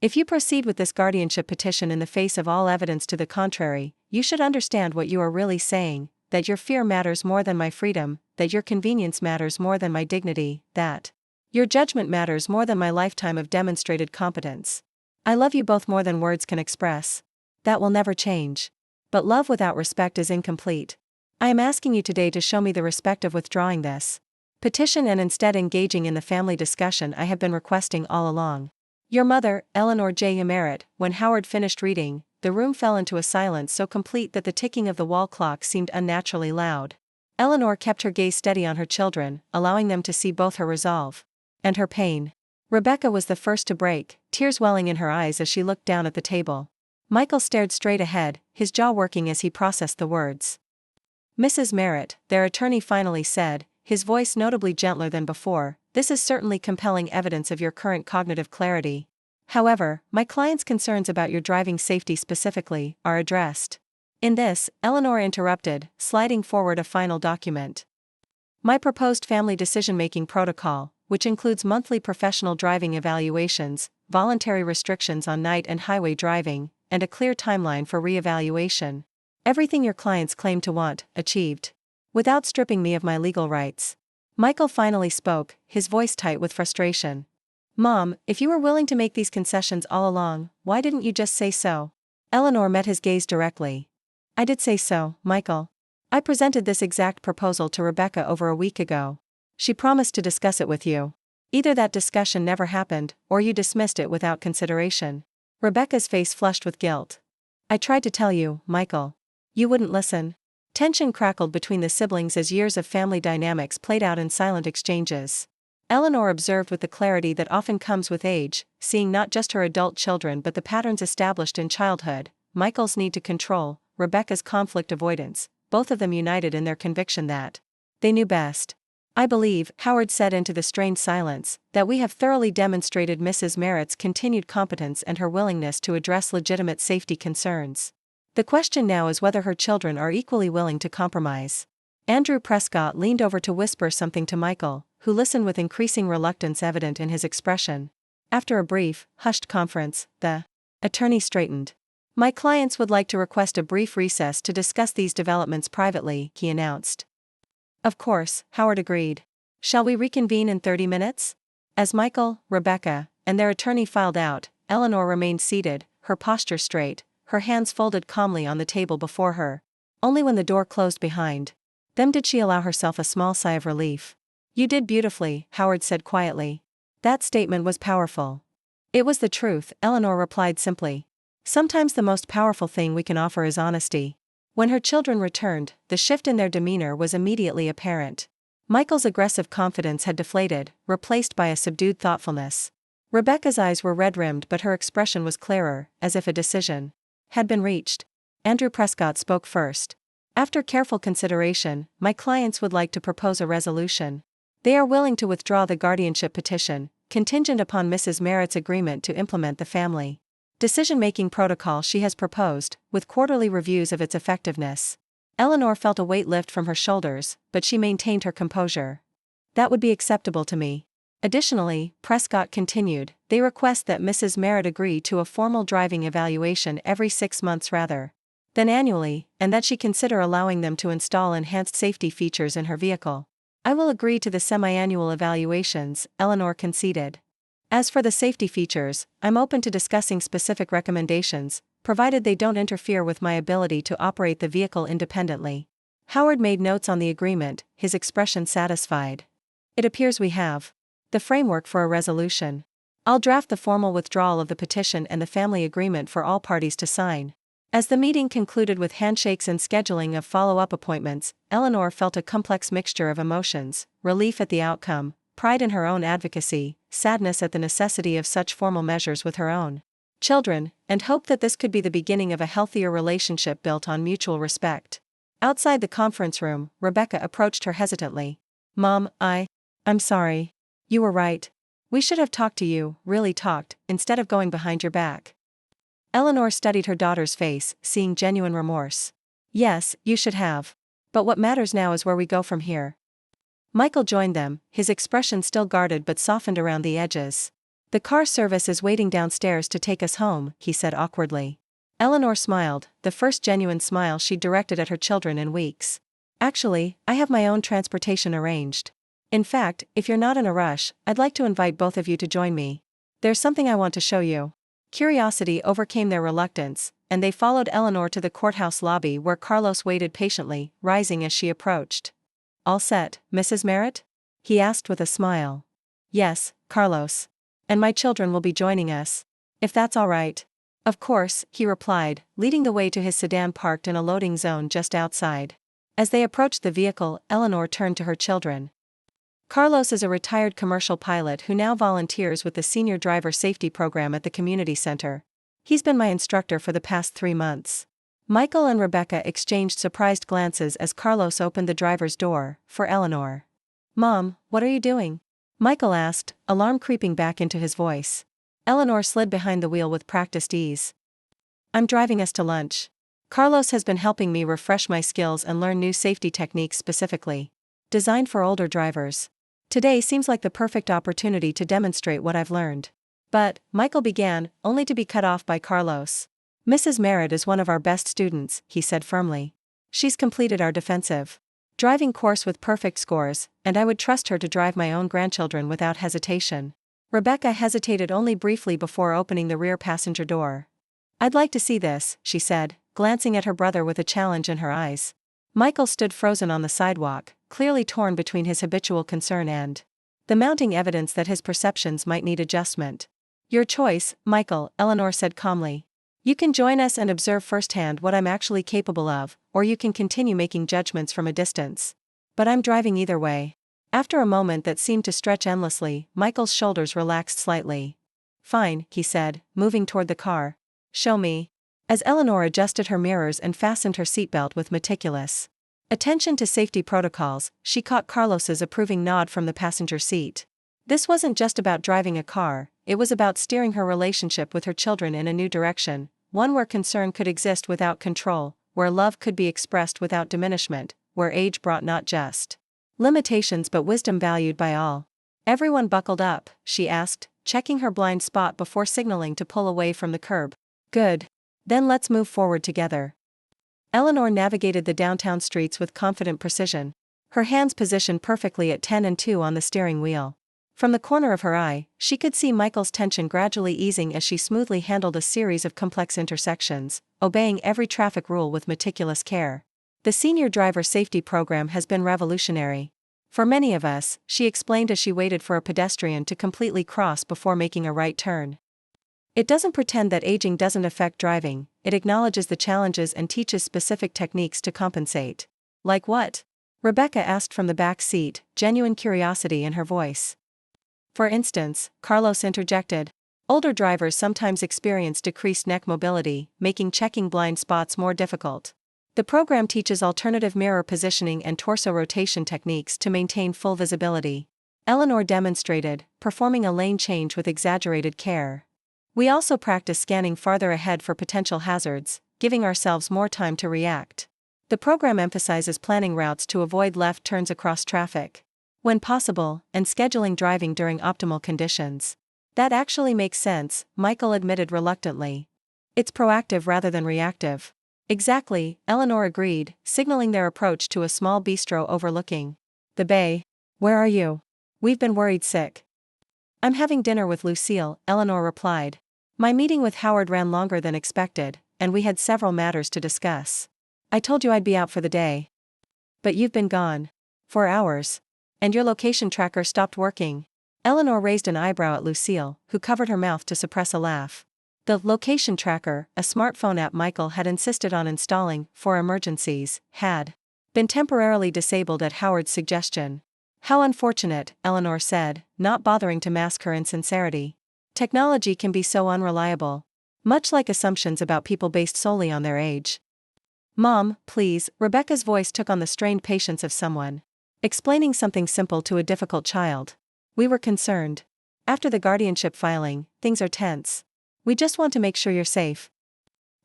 If you proceed with this guardianship petition in the face of all evidence to the contrary, you should understand what you are really saying, that your fear matters more than my freedom, that your convenience matters more than my dignity, that your judgment matters more than my lifetime of demonstrated competence. I love you both more than words can express. That will never change. But love without respect is incomplete. I am asking you today to show me the respect of withdrawing this petition and instead engaging in the family discussion I have been requesting all along. Your mother, Eleanor J. Merritt. When Howard finished reading, the room fell into a silence so complete that the ticking of the wall clock seemed unnaturally loud. Eleanor kept her gaze steady on her children, allowing them to see both her resolve and her pain. Rebecca was the first to break, tears welling in her eyes as she looked down at the table. Michael stared straight ahead, his jaw working as he processed the words. Mrs. Merritt, their attorney finally said, his voice notably gentler than before, this is certainly compelling evidence of your current cognitive clarity. However, my client's concerns about your driving safety specifically are addressed. In this, Eleanor interrupted, sliding forward a final document. My proposed family decision-making protocol, which includes monthly professional driving evaluations, voluntary restrictions on night and highway driving, and a clear timeline for re-evaluation. Everything your clients claim to want, achieved. Without stripping me of my legal rights. Michael finally spoke, his voice tight with frustration. Mom, if you were willing to make these concessions all along, why didn't you just say so? Eleanor met his gaze directly. I did say so, Michael. I presented this exact proposal to Rebecca over a week ago. She promised to discuss it with you. Either that discussion never happened, or you dismissed it without consideration. Rebecca's face flushed with guilt. I tried to tell you, Michael. You wouldn't listen. Tension crackled between the siblings as years of family dynamics played out in silent exchanges. Eleanor observed with the clarity that often comes with age, seeing not just her adult children but the patterns established in childhood, Michael's need to control, Rebecca's conflict avoidance, both of them united in their conviction that they knew best. I believe, Howard said into the strained silence, that we have thoroughly demonstrated Mrs. Merritt's continued competence and her willingness to address legitimate safety concerns. The question now is whether her children are equally willing to compromise. Andrew Prescott leaned over to whisper something to Michael, who listened with increasing reluctance evident in his expression. After a brief, hushed conference, the attorney straightened. My clients would like to request a brief recess to discuss these developments privately, he announced. Of course, Howard agreed. Shall we reconvene in 30 minutes? As Michael, Rebecca, and their attorney filed out, Eleanor remained seated, her posture straight, her hands folded calmly on the table before her. Only when the door closed behind them did she allow herself a small sigh of relief. You did beautifully, Howard said quietly. That statement was powerful. It was the truth, Eleanor replied simply. Sometimes the most powerful thing we can offer is honesty. When her children returned, the shift in their demeanor was immediately apparent. Michael's aggressive confidence had deflated, replaced by a subdued thoughtfulness. Rebecca's eyes were red-rimmed but her expression was clearer, as if a decision had been reached. Andrew Prescott spoke first. After careful consideration, my clients would like to propose a resolution. They are willing to withdraw the guardianship petition, contingent upon Mrs. Merritt's agreement to implement the family decision-making protocol she has proposed, with quarterly reviews of its effectiveness. Eleanor felt a weight lift from her shoulders, but she maintained her composure. That would be acceptable to me. Additionally, Prescott continued, they request that Mrs. Merritt agree to a formal driving evaluation every 6 months rather than annually, and that she consider allowing them to install enhanced safety features in her vehicle. I will agree to the semi-annual evaluations, Eleanor conceded. As for the safety features, I'm open to discussing specific recommendations, provided they don't interfere with my ability to operate the vehicle independently. Howard made notes on the agreement, his expression satisfied. It appears we have the framework for a resolution. I'll draft the formal withdrawal of the petition and the family agreement for all parties to sign. As the meeting concluded with handshakes and scheduling of follow-up appointments, Eleanor felt a complex mixture of emotions, relief at the outcome, pride in her own advocacy, sadness at the necessity of such formal measures with her own children, and hope that this could be the beginning of a healthier relationship built on mutual respect. Outside the conference room, Rebecca approached her hesitantly. Mom, I'm sorry. You were right. We should have talked to you, really talked, instead of going behind your back. Eleanor studied her daughter's face, seeing genuine remorse. Yes, you should have. But what matters now is where we go from here. Michael joined them, his expression still guarded but softened around the edges. The car service is waiting downstairs to take us home, he said awkwardly. Eleanor smiled, the first genuine smile she'd directed at her children in weeks. Actually, I have my own transportation arranged. In fact, if you're not in a rush, I'd like to invite both of you to join me. There's something I want to show you. Curiosity overcame their reluctance, and they followed Eleanor to the courthouse lobby where Carlos waited patiently, rising as she approached. All set, Mrs. Merritt? He asked with a smile. Yes, Carlos. And my children will be joining us. If that's all right. Of course, he replied, leading the way to his sedan parked in a loading zone just outside. As they approached the vehicle, Eleanor turned to her children. Carlos is a retired commercial pilot who now volunteers with the Senior Driver Safety Program at the community center. He's been my instructor for the past 3 months. Michael and Rebecca exchanged surprised glances as Carlos opened the driver's door, for Eleanor. Mom, what are you doing? Michael asked, alarm creeping back into his voice. Eleanor slid behind the wheel with practiced ease. I'm driving us to lunch. Carlos has been helping me refresh my skills and learn new safety techniques specifically designed for older drivers. Today seems like the perfect opportunity to demonstrate what I've learned. But, Michael began, only to be cut off by Carlos. Mrs. Merritt is one of our best students, he said firmly. She's completed our defensive driving course with perfect scores, and I would trust her to drive my own grandchildren without hesitation. Rebecca hesitated only briefly before opening the rear passenger door. I'd like to see this, she said, glancing at her brother with a challenge in her eyes. Michael stood frozen on the sidewalk, clearly torn between his habitual concern and the mounting evidence that his perceptions might need adjustment. Your choice, Michael, Eleanor said calmly. You can join us and observe firsthand what I'm actually capable of, or you can continue making judgments from a distance. But I'm driving either way. After a moment that seemed to stretch endlessly, Michael's shoulders relaxed slightly. Fine, he said, moving toward the car. Show me. As Eleanor adjusted her mirrors and fastened her seatbelt with meticulous attention to safety protocols, she caught Carlos's approving nod from the passenger seat. This wasn't just about driving a car, it was about steering her relationship with her children in a new direction, one where concern could exist without control, where love could be expressed without diminishment, where age brought not just limitations but wisdom valued by all. Everyone buckled up, she asked, checking her blind spot before signaling to pull away from the curb. Good. Then let's move forward together. Eleanor navigated the downtown streets with confident precision, her hands positioned perfectly at 10 and 2 on the steering wheel. From the corner of her eye, she could see Michael's tension gradually easing as she smoothly handled a series of complex intersections, obeying every traffic rule with meticulous care. The Senior Driver Safety Program has been revolutionary. For many of us, she explained as she waited for a pedestrian to completely cross before making a right turn. It doesn't pretend that aging doesn't affect driving, it acknowledges the challenges and teaches specific techniques to compensate. Like what? Rebecca asked from the back seat, genuine curiosity in her voice. For instance, Carlos interjected. Older drivers sometimes experience decreased neck mobility, making checking blind spots more difficult. The program teaches alternative mirror positioning and torso rotation techniques to maintain full visibility. Eleanor demonstrated, performing a lane change with exaggerated care. We also practice scanning farther ahead for potential hazards, giving ourselves more time to react. The program emphasizes planning routes to avoid left turns across traffic, when possible, and scheduling driving during optimal conditions. That actually makes sense, Michael admitted reluctantly. It's proactive rather than reactive. Exactly, Eleanor agreed, signaling their approach to a small bistro overlooking the bay. Where are you? We've been worried sick. I'm having dinner with Lucille, Eleanor replied. My meeting with Howard ran longer than expected, and we had several matters to discuss. I told you I'd be out for the day. But you've been gone. For hours. And your location tracker stopped working. Eleanor raised an eyebrow at Lucille, who covered her mouth to suppress a laugh. The location tracker, a smartphone app Michael had insisted on installing for emergencies, had been temporarily disabled at Howard's suggestion. How unfortunate, Eleanor said, not bothering to mask her insincerity. Technology can be so unreliable. Much like assumptions about people based solely on their age. Mom, please, Rebecca's voice took on the strained patience of someone explaining something simple to a difficult child. We were concerned. After the guardianship filing, things are tense. We just want to make sure you're safe.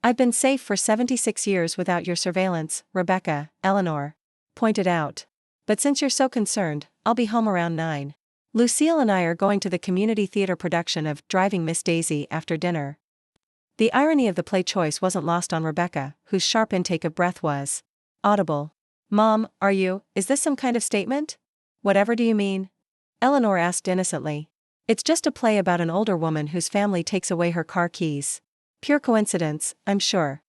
I've been safe for 76 years without your surveillance, Rebecca, Eleanor pointed out. But since you're so concerned, I'll be home around 9. Lucille and I are going to the community theater production of Driving Miss Daisy after dinner. The irony of the play choice wasn't lost on Rebecca, whose sharp intake of breath was audible. Mom, is this some kind of statement? Whatever do you mean? Eleanor asked innocently. It's just a play about an older woman whose family takes away her car keys. Pure coincidence, I'm sure.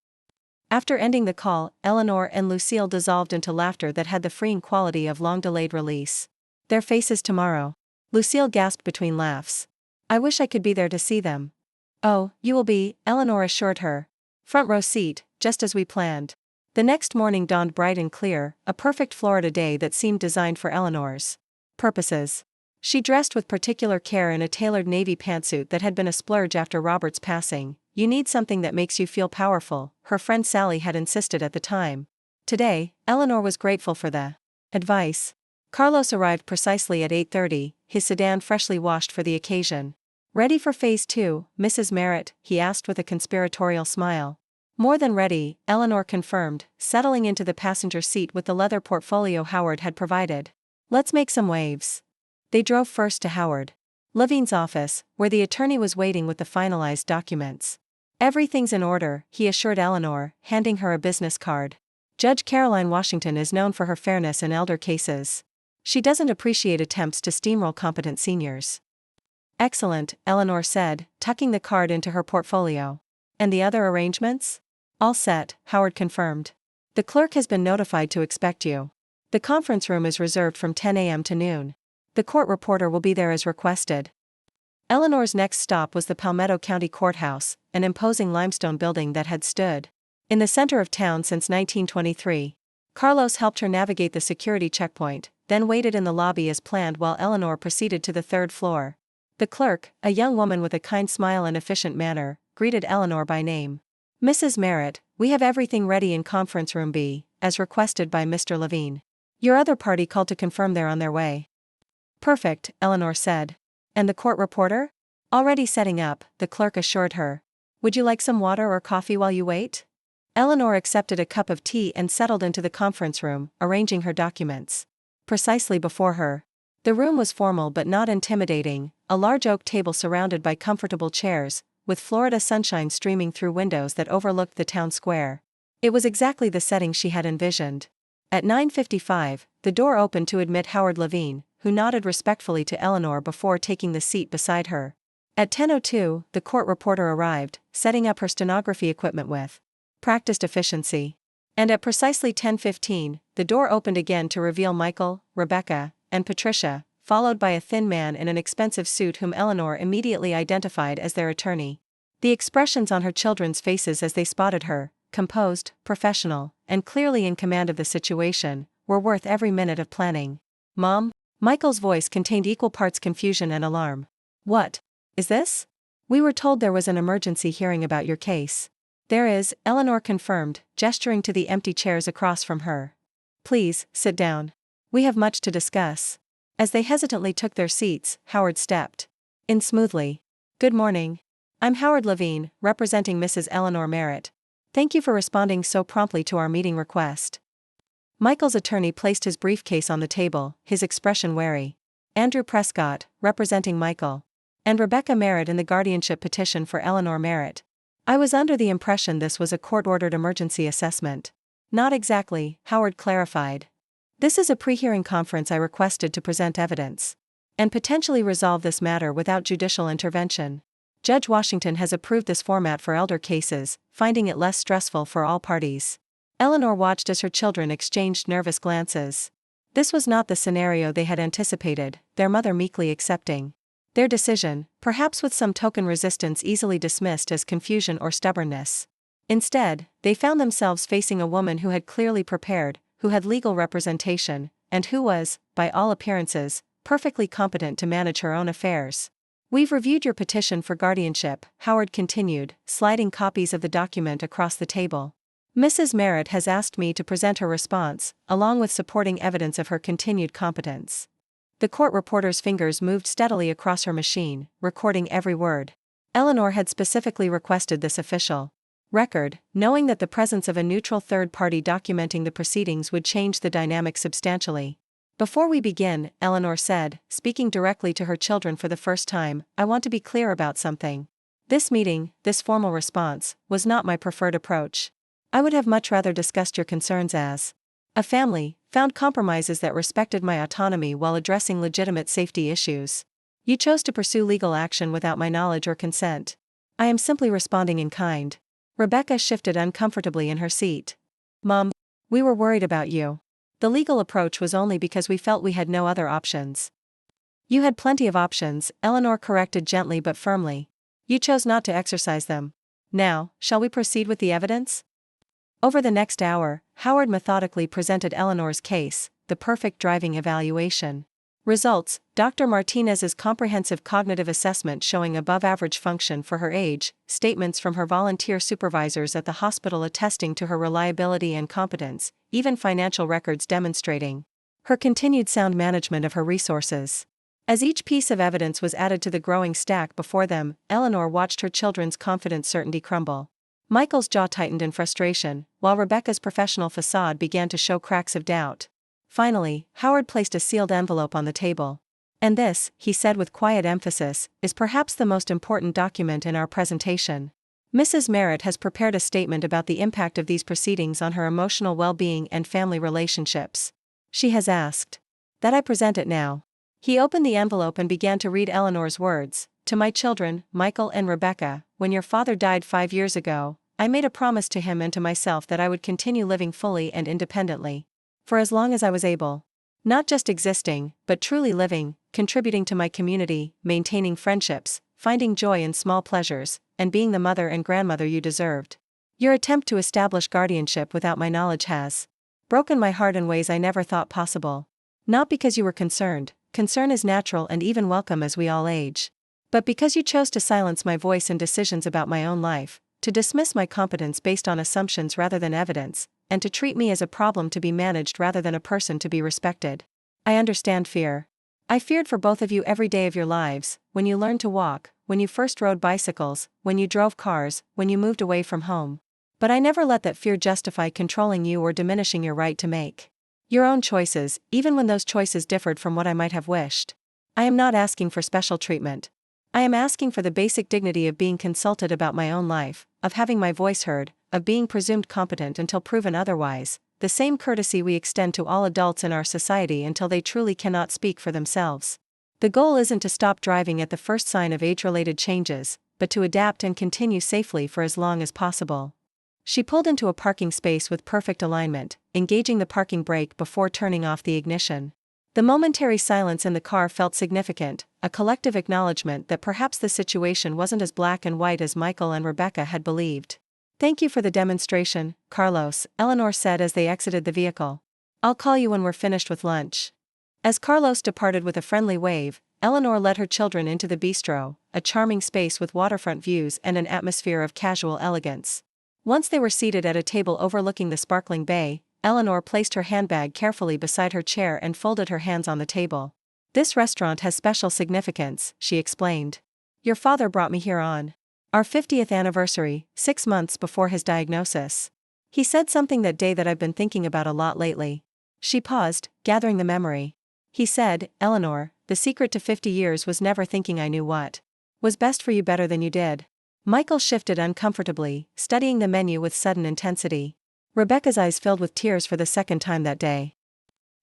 After ending the call, Eleanor and Lucille dissolved into laughter that had the freeing quality of long-delayed release. Their faces tomorrow. Lucille gasped between laughs. I wish I could be there to see them. Oh, you will be, Eleanor assured her. Front row seat, just as we planned. The next morning dawned bright and clear, a perfect Florida day that seemed designed for Eleanor's purposes. She dressed with particular care in a tailored navy pantsuit that had been a splurge after Robert's passing. You need something that makes you feel powerful, her friend Sally had insisted at the time. Today, Eleanor was grateful for the advice. Carlos arrived precisely at 8:30, his sedan freshly washed for the occasion. Ready for phase 2, Mrs. Merritt? He asked with a conspiratorial smile. More than ready, Eleanor confirmed, settling into the passenger seat with the leather portfolio Howard had provided. Let's make some waves. They drove first to Howard Levine's office, where the attorney was waiting with the finalized documents. Everything's in order, he assured Eleanor, handing her a business card. Judge Caroline Washington is known for her fairness in elder cases. She doesn't appreciate attempts to steamroll competent seniors. Excellent, Eleanor said, tucking the card into her portfolio. And the other arrangements? All set, Howard confirmed. The clerk has been notified to expect you. The conference room is reserved from 10 a.m. to noon. The court reporter will be there as requested. Eleanor's next stop was the Palmetto County Courthouse, an imposing limestone building that had stood in the center of town since 1923. Carlos helped her navigate the security checkpoint, then waited in the lobby as planned while Eleanor proceeded to the third floor. The clerk, a young woman with a kind smile and efficient manner, greeted Eleanor by name. Mrs. Merritt, we have everything ready in conference room B, as requested by Mr. Levine. Your other party called to confirm they're on their way. Perfect, Eleanor said. And the court reporter? Already setting up, the clerk assured her. Would you like some water or coffee while you wait? Eleanor accepted a cup of tea and settled into the conference room, arranging her documents precisely before her. The room was formal but not intimidating, a large oak table surrounded by comfortable chairs, with Florida sunshine streaming through windows that overlooked the town square. It was exactly the setting she had envisioned. At 9:55, the door opened to admit Howard Levine, who nodded respectfully to Eleanor before taking the seat beside her. At 10:02, the court reporter arrived, setting up her stenography equipment with practiced efficiency. And at precisely 10:15, the door opened again to reveal Michael, Rebecca, and Patricia, followed by a thin man in an expensive suit whom Eleanor immediately identified as their attorney. The expressions on her children's faces as they spotted her, composed, professional, and clearly in command of the situation, were worth every minute of planning. Mom? Michael's voice contained equal parts confusion and alarm. What is this? We were told there was an emergency hearing about your case. There is, Eleanor confirmed, gesturing to the empty chairs across from her. Please, sit down. We have much to discuss. As they hesitantly took their seats, Howard stepped in smoothly. Good morning. I'm Howard Levine, representing Mrs. Eleanor Merritt. Thank you for responding so promptly to our meeting request. Michael's attorney placed his briefcase on the table, his expression wary. Andrew Prescott, representing Michael. And Rebecca Merritt in the guardianship petition for Eleanor Merritt. I was under the impression this was a court-ordered emergency assessment. Not exactly, Howard clarified. This is a pre-hearing conference I requested to present evidence and potentially resolve this matter without judicial intervention. Judge Washington has approved this format for elder cases, finding it less stressful for all parties. Eleanor watched as her children exchanged nervous glances. This was not the scenario they had anticipated, their mother meekly accepting their decision, perhaps with some token resistance easily dismissed as confusion or stubbornness. Instead, they found themselves facing a woman who had clearly prepared, who had legal representation, and who was, by all appearances, perfectly competent to manage her own affairs. We've reviewed your petition for guardianship, Howard continued, sliding copies of the document across the table. Mrs. Merritt has asked me to present her response, along with supporting evidence of her continued competence. The court reporter's fingers moved steadily across her machine, recording every word. Eleanor had specifically requested this official record, knowing that the presence of a neutral third party documenting the proceedings would change the dynamic substantially. Before we begin, Eleanor said, speaking directly to her children for the first time, I want to be clear about something. This meeting, this formal response, was not my preferred approach. I would have much rather discussed your concerns as a family, found compromises that respected my autonomy while addressing legitimate safety issues. You chose to pursue legal action without my knowledge or consent. I am simply responding in kind. Rebecca shifted uncomfortably in her seat. Mom, we were worried about you. The legal approach was only because we felt we had no other options. You had plenty of options, Eleanor corrected gently but firmly. You chose not to exercise them. Now, shall we proceed with the evidence? Over the next hour, Howard methodically presented Eleanor's case, the perfect driving evaluation. Results: Dr. Martinez's comprehensive cognitive assessment showing above-average function for her age, statements from her volunteer supervisors at the hospital attesting to her reliability and competence, even financial records demonstrating her continued sound management of her resources. As each piece of evidence was added to the growing stack before them, Eleanor watched her children's confident certainty crumble. Michael's jaw tightened in frustration, while Rebecca's professional facade began to show cracks of doubt. Finally, Howard placed a sealed envelope on the table. And this, he said with quiet emphasis, is perhaps the most important document in our presentation. Mrs. Merritt has prepared a statement about the impact of these proceedings on her emotional well-being and family relationships. She has asked that I present it now. He opened the envelope and began to read Eleanor's words. To my children, Michael and Rebecca, when your father died 5 years ago, I made a promise to him and to myself that I would continue living fully and independently. For as long as I was able. Not just existing, but truly living, contributing to my community, maintaining friendships, finding joy in small pleasures, and being the mother and grandmother you deserved. Your attempt to establish guardianship without my knowledge has broken my heart in ways I never thought possible. Not because you were concerned, concern is natural and even welcome as we all age. But because you chose to silence my voice in decisions about my own life, to dismiss my competence based on assumptions rather than evidence, and to treat me as a problem to be managed rather than a person to be respected. I understand fear. I feared for both of you every day of your lives, when you learned to walk, when you first rode bicycles, when you drove cars, when you moved away from home. But I never let that fear justify controlling you or diminishing your right to make your own choices, even when those choices differed from what I might have wished. I am not asking for special treatment. I am asking for the basic dignity of being consulted about my own life, of having my voice heard, of being presumed competent until proven otherwise, the same courtesy we extend to all adults in our society until they truly cannot speak for themselves. The goal isn't to stop driving at the first sign of age-related changes, but to adapt and continue safely for as long as possible. She pulled into a parking space with perfect alignment, engaging the parking brake before turning off the ignition. The momentary silence in the car felt significant, a collective acknowledgement that perhaps the situation wasn't as black and white as Michael and Rebecca had believed. Thank you for the demonstration, Carlos, Eleanor said as they exited the vehicle. I'll call you when we're finished with lunch. As Carlos departed with a friendly wave, Eleanor led her children into the bistro, a charming space with waterfront views and an atmosphere of casual elegance. Once they were seated at a table overlooking the sparkling bay, Eleanor placed her handbag carefully beside her chair and folded her hands on the table. This restaurant has special significance, she explained. Your father brought me here on our 50th anniversary, 6 months before his diagnosis. He said something that day that I've been thinking about a lot lately. She paused, gathering the memory. He said, Eleanor, the secret to 50 years was never thinking I knew what was best for you better than you did. Michael shifted uncomfortably, studying the menu with sudden intensity. Rebecca's eyes filled with tears for the second time that day.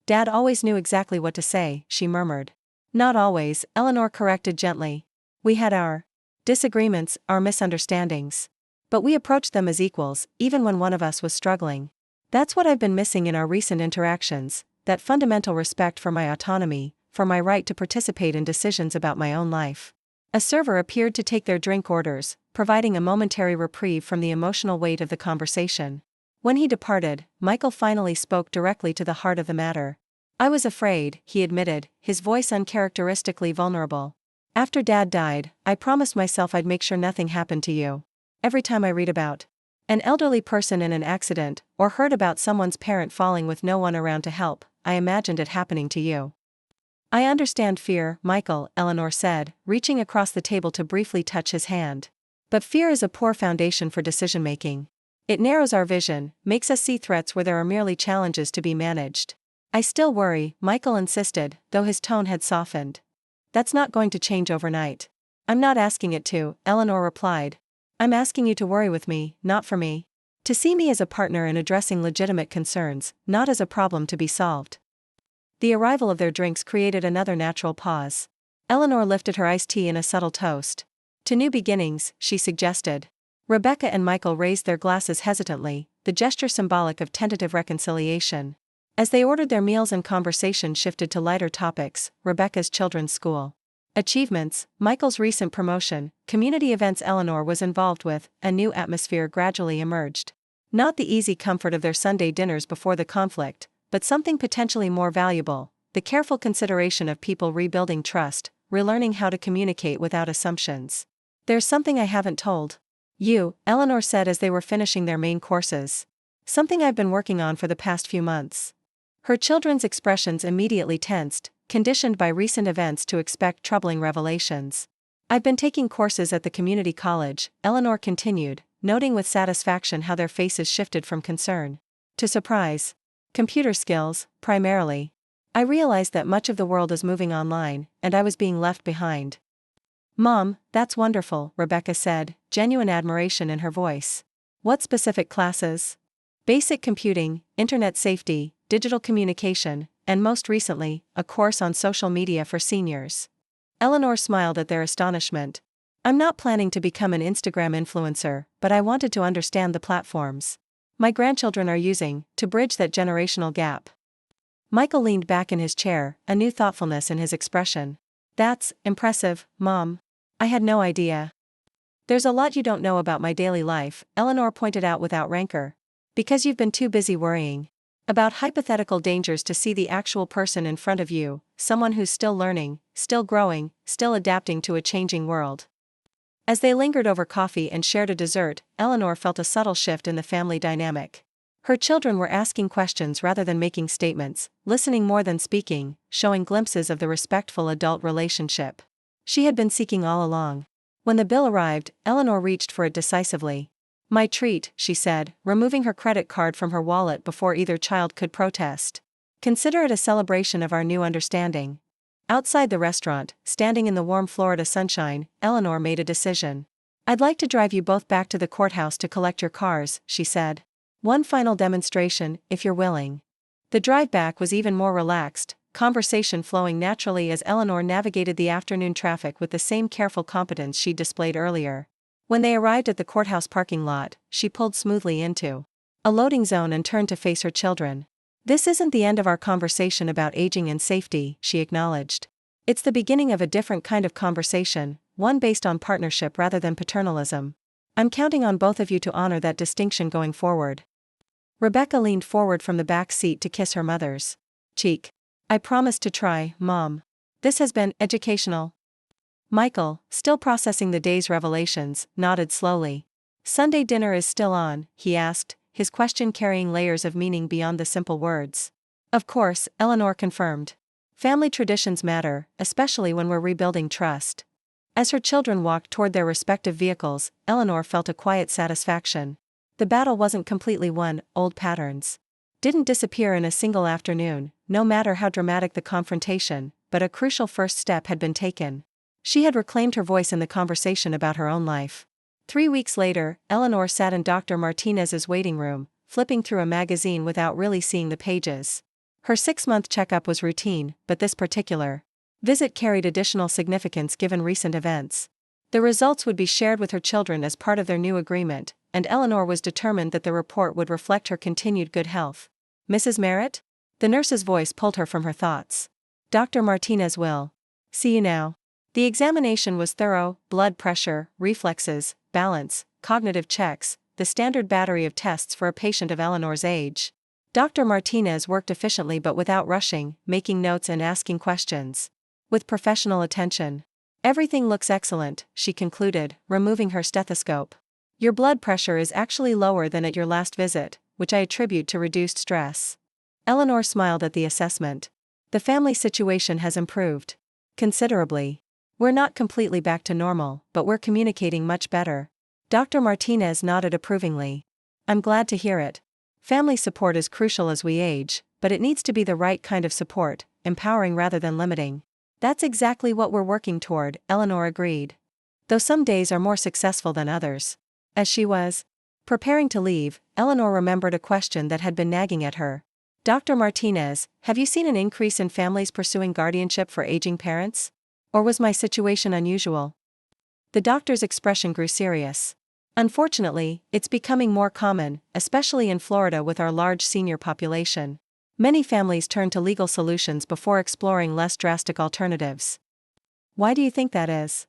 Dad always knew exactly what to say, she murmured. Not always, Eleanor corrected gently. We had our disagreements, our misunderstandings. But we approached them as equals, even when one of us was struggling. That's what I've been missing in our recent interactions, that fundamental respect for my autonomy, for my right to participate in decisions about my own life. A server appeared to take their drink orders, providing a momentary reprieve from the emotional weight of the conversation. When he departed, Michael finally spoke directly to the heart of the matter. I was afraid, he admitted, his voice uncharacteristically vulnerable. After Dad died, I promised myself I'd make sure nothing happened to you. Every time I read about an elderly person in an accident, or heard about someone's parent falling with no one around to help, I imagined it happening to you. I understand fear, Michael, Eleanor said, reaching across the table to briefly touch his hand. But fear is a poor foundation for decision-making. It narrows our vision, makes us see threats where there are merely challenges to be managed. I still worry, Michael insisted, though his tone had softened. That's not going to change overnight. I'm not asking it to, Eleanor replied. I'm asking you to worry with me, not for me. To see me as a partner in addressing legitimate concerns, not as a problem to be solved. The arrival of their drinks created another natural pause. Eleanor lifted her iced tea in a subtle toast. To new beginnings, she suggested. Rebecca and Michael raised their glasses hesitantly, the gesture symbolic of tentative reconciliation. As they ordered their meals and conversation shifted to lighter topics, Rebecca's children's school achievements, Michael's recent promotion, community events Eleanor was involved with, a new atmosphere gradually emerged. Not the easy comfort of their Sunday dinners before the conflict, but something potentially more valuable, the careful consideration of people rebuilding trust, relearning how to communicate without assumptions. There's something I haven't told you, Eleanor said as they were finishing their main courses. Something I've been working on for the past few months. Her children's expressions immediately tensed, conditioned by recent events to expect troubling revelations. I've been taking courses at the community college, Eleanor continued, noting with satisfaction how their faces shifted from concern to surprise. Computer skills, primarily. I realized that much of the world is moving online, and I was being left behind. Mom, that's wonderful, Rebecca said, genuine admiration in her voice. What specific classes? Basic computing, internet safety, digital communication, and most recently, a course on social media for seniors. Eleanor smiled at their astonishment. I'm not planning to become an Instagram influencer, but I wanted to understand the platforms my grandchildren are using to bridge that generational gap. Michael leaned back in his chair, a new thoughtfulness in his expression. That's impressive, Mom. I had no idea. There's a lot you don't know about my daily life, Eleanor pointed out without rancor. Because you've been too busy worrying about hypothetical dangers to see the actual person in front of you, someone who's still learning, still growing, still adapting to a changing world. As they lingered over coffee and shared a dessert, Eleanor felt a subtle shift in the family dynamic. Her children were asking questions rather than making statements, listening more than speaking, showing glimpses of the respectful adult relationship she had been seeking all along. When the bill arrived, Eleanor reached for it decisively. My treat, she said, removing her credit card from her wallet before either child could protest. Consider it a celebration of our new understanding. Outside the restaurant, standing in the warm Florida sunshine, Eleanor made a decision. I'd like to drive you both back to the courthouse to collect your cars, she said. One final demonstration, if you're willing. The drive back was even more relaxed, conversation flowing naturally as Eleanor navigated the afternoon traffic with the same careful competence she displayed earlier. When they arrived at the courthouse parking lot, she pulled smoothly into a loading zone and turned to face her children. This isn't the end of our conversation about aging and safety, she acknowledged. It's the beginning of a different kind of conversation, one based on partnership rather than paternalism. I'm counting on both of you to honor that distinction going forward. Rebecca leaned forward from the back seat to kiss her mother's cheek. I promise to try, Mom. This has been educational. Michael, still processing the day's revelations, nodded slowly. Sunday dinner is still on, he asked, his question carrying layers of meaning beyond the simple words. Of course, Eleanor confirmed. Family traditions matter, especially when we're rebuilding trust. As her children walked toward their respective vehicles, Eleanor felt a quiet satisfaction. The battle wasn't completely won, old patterns didn't disappear in a single afternoon, no matter how dramatic the confrontation, but a crucial first step had been taken. She had reclaimed her voice in the conversation about her own life. 3 weeks later, Eleanor sat in Dr. Martinez's waiting room, flipping through a magazine without really seeing the pages. Her 6-month checkup was routine, but this particular visit carried additional significance given recent events. The results would be shared with her children as part of their new agreement, and Eleanor was determined that the report would reflect her continued good health. Mrs. Merritt? The nurse's voice pulled her from her thoughts. Dr. Martinez will see you now. The examination was thorough: blood pressure, reflexes, balance, cognitive checks, the standard battery of tests for a patient of Eleanor's age. Dr. Martinez worked efficiently but without rushing, making notes and asking questions with professional attention. Everything looks excellent, she concluded, removing her stethoscope. Your blood pressure is actually lower than at your last visit, which I attribute to reduced stress. Eleanor smiled at the assessment. The family situation has improved considerably. We're not completely back to normal, but we're communicating much better. Dr. Martinez nodded approvingly. I'm glad to hear it. Family support is crucial as we age, but but it needs to be the right kind of support, empowering rather than limiting. That's exactly what we're working toward, Eleanor agreed. Though some days are more successful than others. As she was preparing to leave, Eleanor remembered a question that had been nagging at her. Dr. Martinez, have you seen an increase in families pursuing guardianship for aging parents? Or was my situation unusual? The doctor's expression grew serious. Unfortunately, it's becoming more common, especially in Florida with our large senior population. Many families turn to legal solutions before exploring less drastic alternatives. Why do you think that is?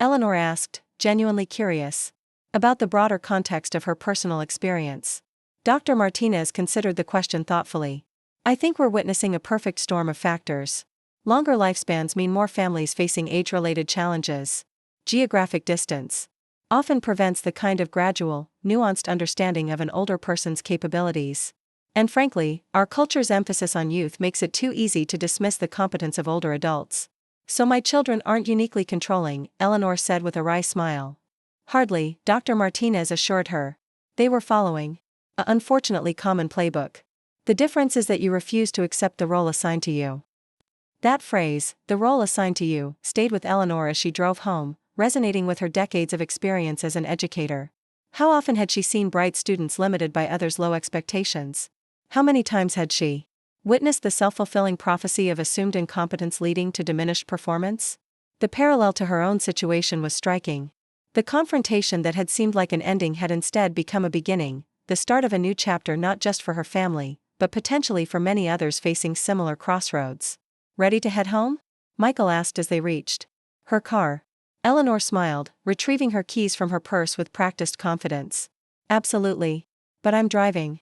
Eleanor asked, genuinely curious about the broader context of her personal experience. Dr. Martinez considered the question thoughtfully. I think we're witnessing a perfect storm of factors. Longer lifespans mean more families facing age-related challenges. Geographic distance often prevents the kind of gradual, nuanced understanding of an older person's capabilities. And frankly, our culture's emphasis on youth makes it too easy to dismiss the competence of older adults. So my children aren't uniquely controlling, Eleanor said with a wry smile. Hardly, Dr. Martinez assured her. They were following a unfortunately common playbook. The difference is that you refuse to accept the role assigned to you. That phrase, the role assigned to you, stayed with Eleanor as she drove home, resonating with her decades of experience as an educator. How often had she seen bright students limited by others' low expectations? How many times had she witnessed the self-fulfilling prophecy of assumed incompetence leading to diminished performance? The parallel to her own situation was striking. The confrontation that had seemed like an ending had instead become a beginning, the start of a new chapter not just for her family, but potentially for many others facing similar crossroads. Ready to head home? Michael asked as they reached her car. Eleanor smiled, retrieving her keys from her purse with practiced confidence. Absolutely. But I'm driving.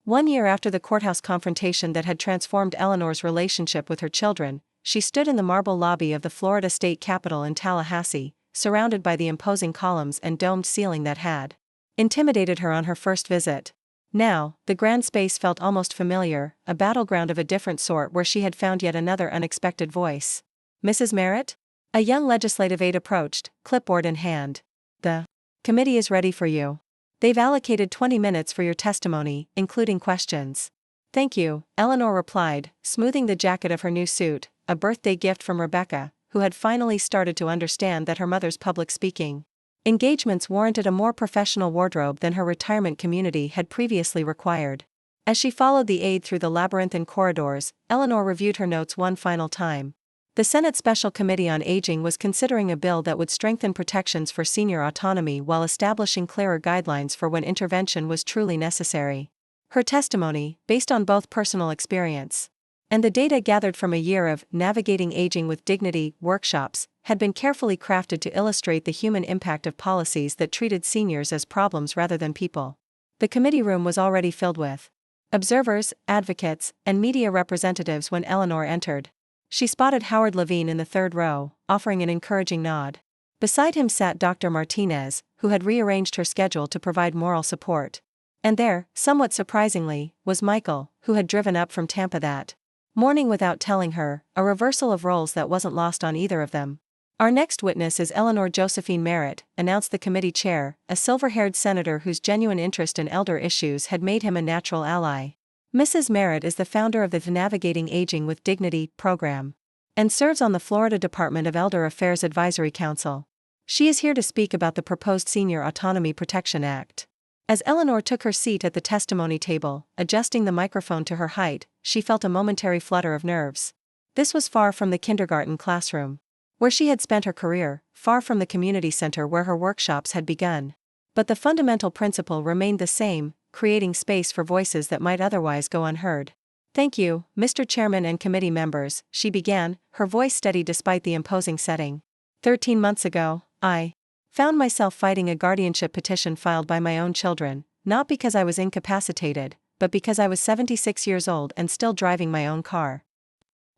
1 year after the courthouse confrontation that had transformed Eleanor's relationship with her children, she stood in the marble lobby of the Florida State Capitol in Tallahassee, surrounded by the imposing columns and domed ceiling that had intimidated her on her first visit. Now, the grand space felt almost familiar, a battleground of a different sort where she had found yet another unexpected voice. Mrs. Merritt? A young legislative aide approached, clipboard in hand. The committee is ready for you. They've allocated 20 minutes for your testimony, including questions. Thank you, Eleanor replied, smoothing the jacket of her new suit, a birthday gift from Rebecca, who had finally started to understand that her mother's public speaking engagements warranted a more professional wardrobe than her retirement community had previously required. As she followed the aide through the labyrinthine corridors, Eleanor reviewed her notes one final time. The Senate Special Committee on Aging was considering a bill that would strengthen protections for senior autonomy while establishing clearer guidelines for when intervention was truly necessary. Her testimony, based on both personal experience and the data gathered from a year of Navigating Aging with Dignity workshops, had been carefully crafted to illustrate the human impact of policies that treated seniors as problems rather than people. The committee room was already filled with observers, advocates, and media representatives when Eleanor entered. She spotted Howard Levine in the third row, offering an encouraging nod. Beside him sat Dr. Martinez, who had rearranged her schedule to provide moral support. And there, somewhat surprisingly, was Michael, who had driven up from Tampa that morning without telling her, a reversal of roles that wasn't lost on either of them. Our next witness is Eleanor Josephine Merritt, announced the committee chair, a silver-haired senator whose genuine interest in elder issues had made him a natural ally. Mrs. Merritt is the founder of the Navigating Aging with Dignity program and serves on the Florida Department of Elder Affairs Advisory Council. She is here to speak about the proposed Senior Autonomy Protection Act. As Eleanor took her seat at the testimony table, adjusting the microphone to her height, she felt a momentary flutter of nerves. This was far from the kindergarten classroom where she had spent her career, far from the community center where her workshops had begun. But the fundamental principle remained the same, creating space for voices that might otherwise go unheard. Thank you, Mr. Chairman and committee members, she began, her voice steady despite the imposing setting. 13 months ago, I found myself fighting a guardianship petition filed by my own children, not because I was incapacitated, but because I was 76 years old and still driving my own car.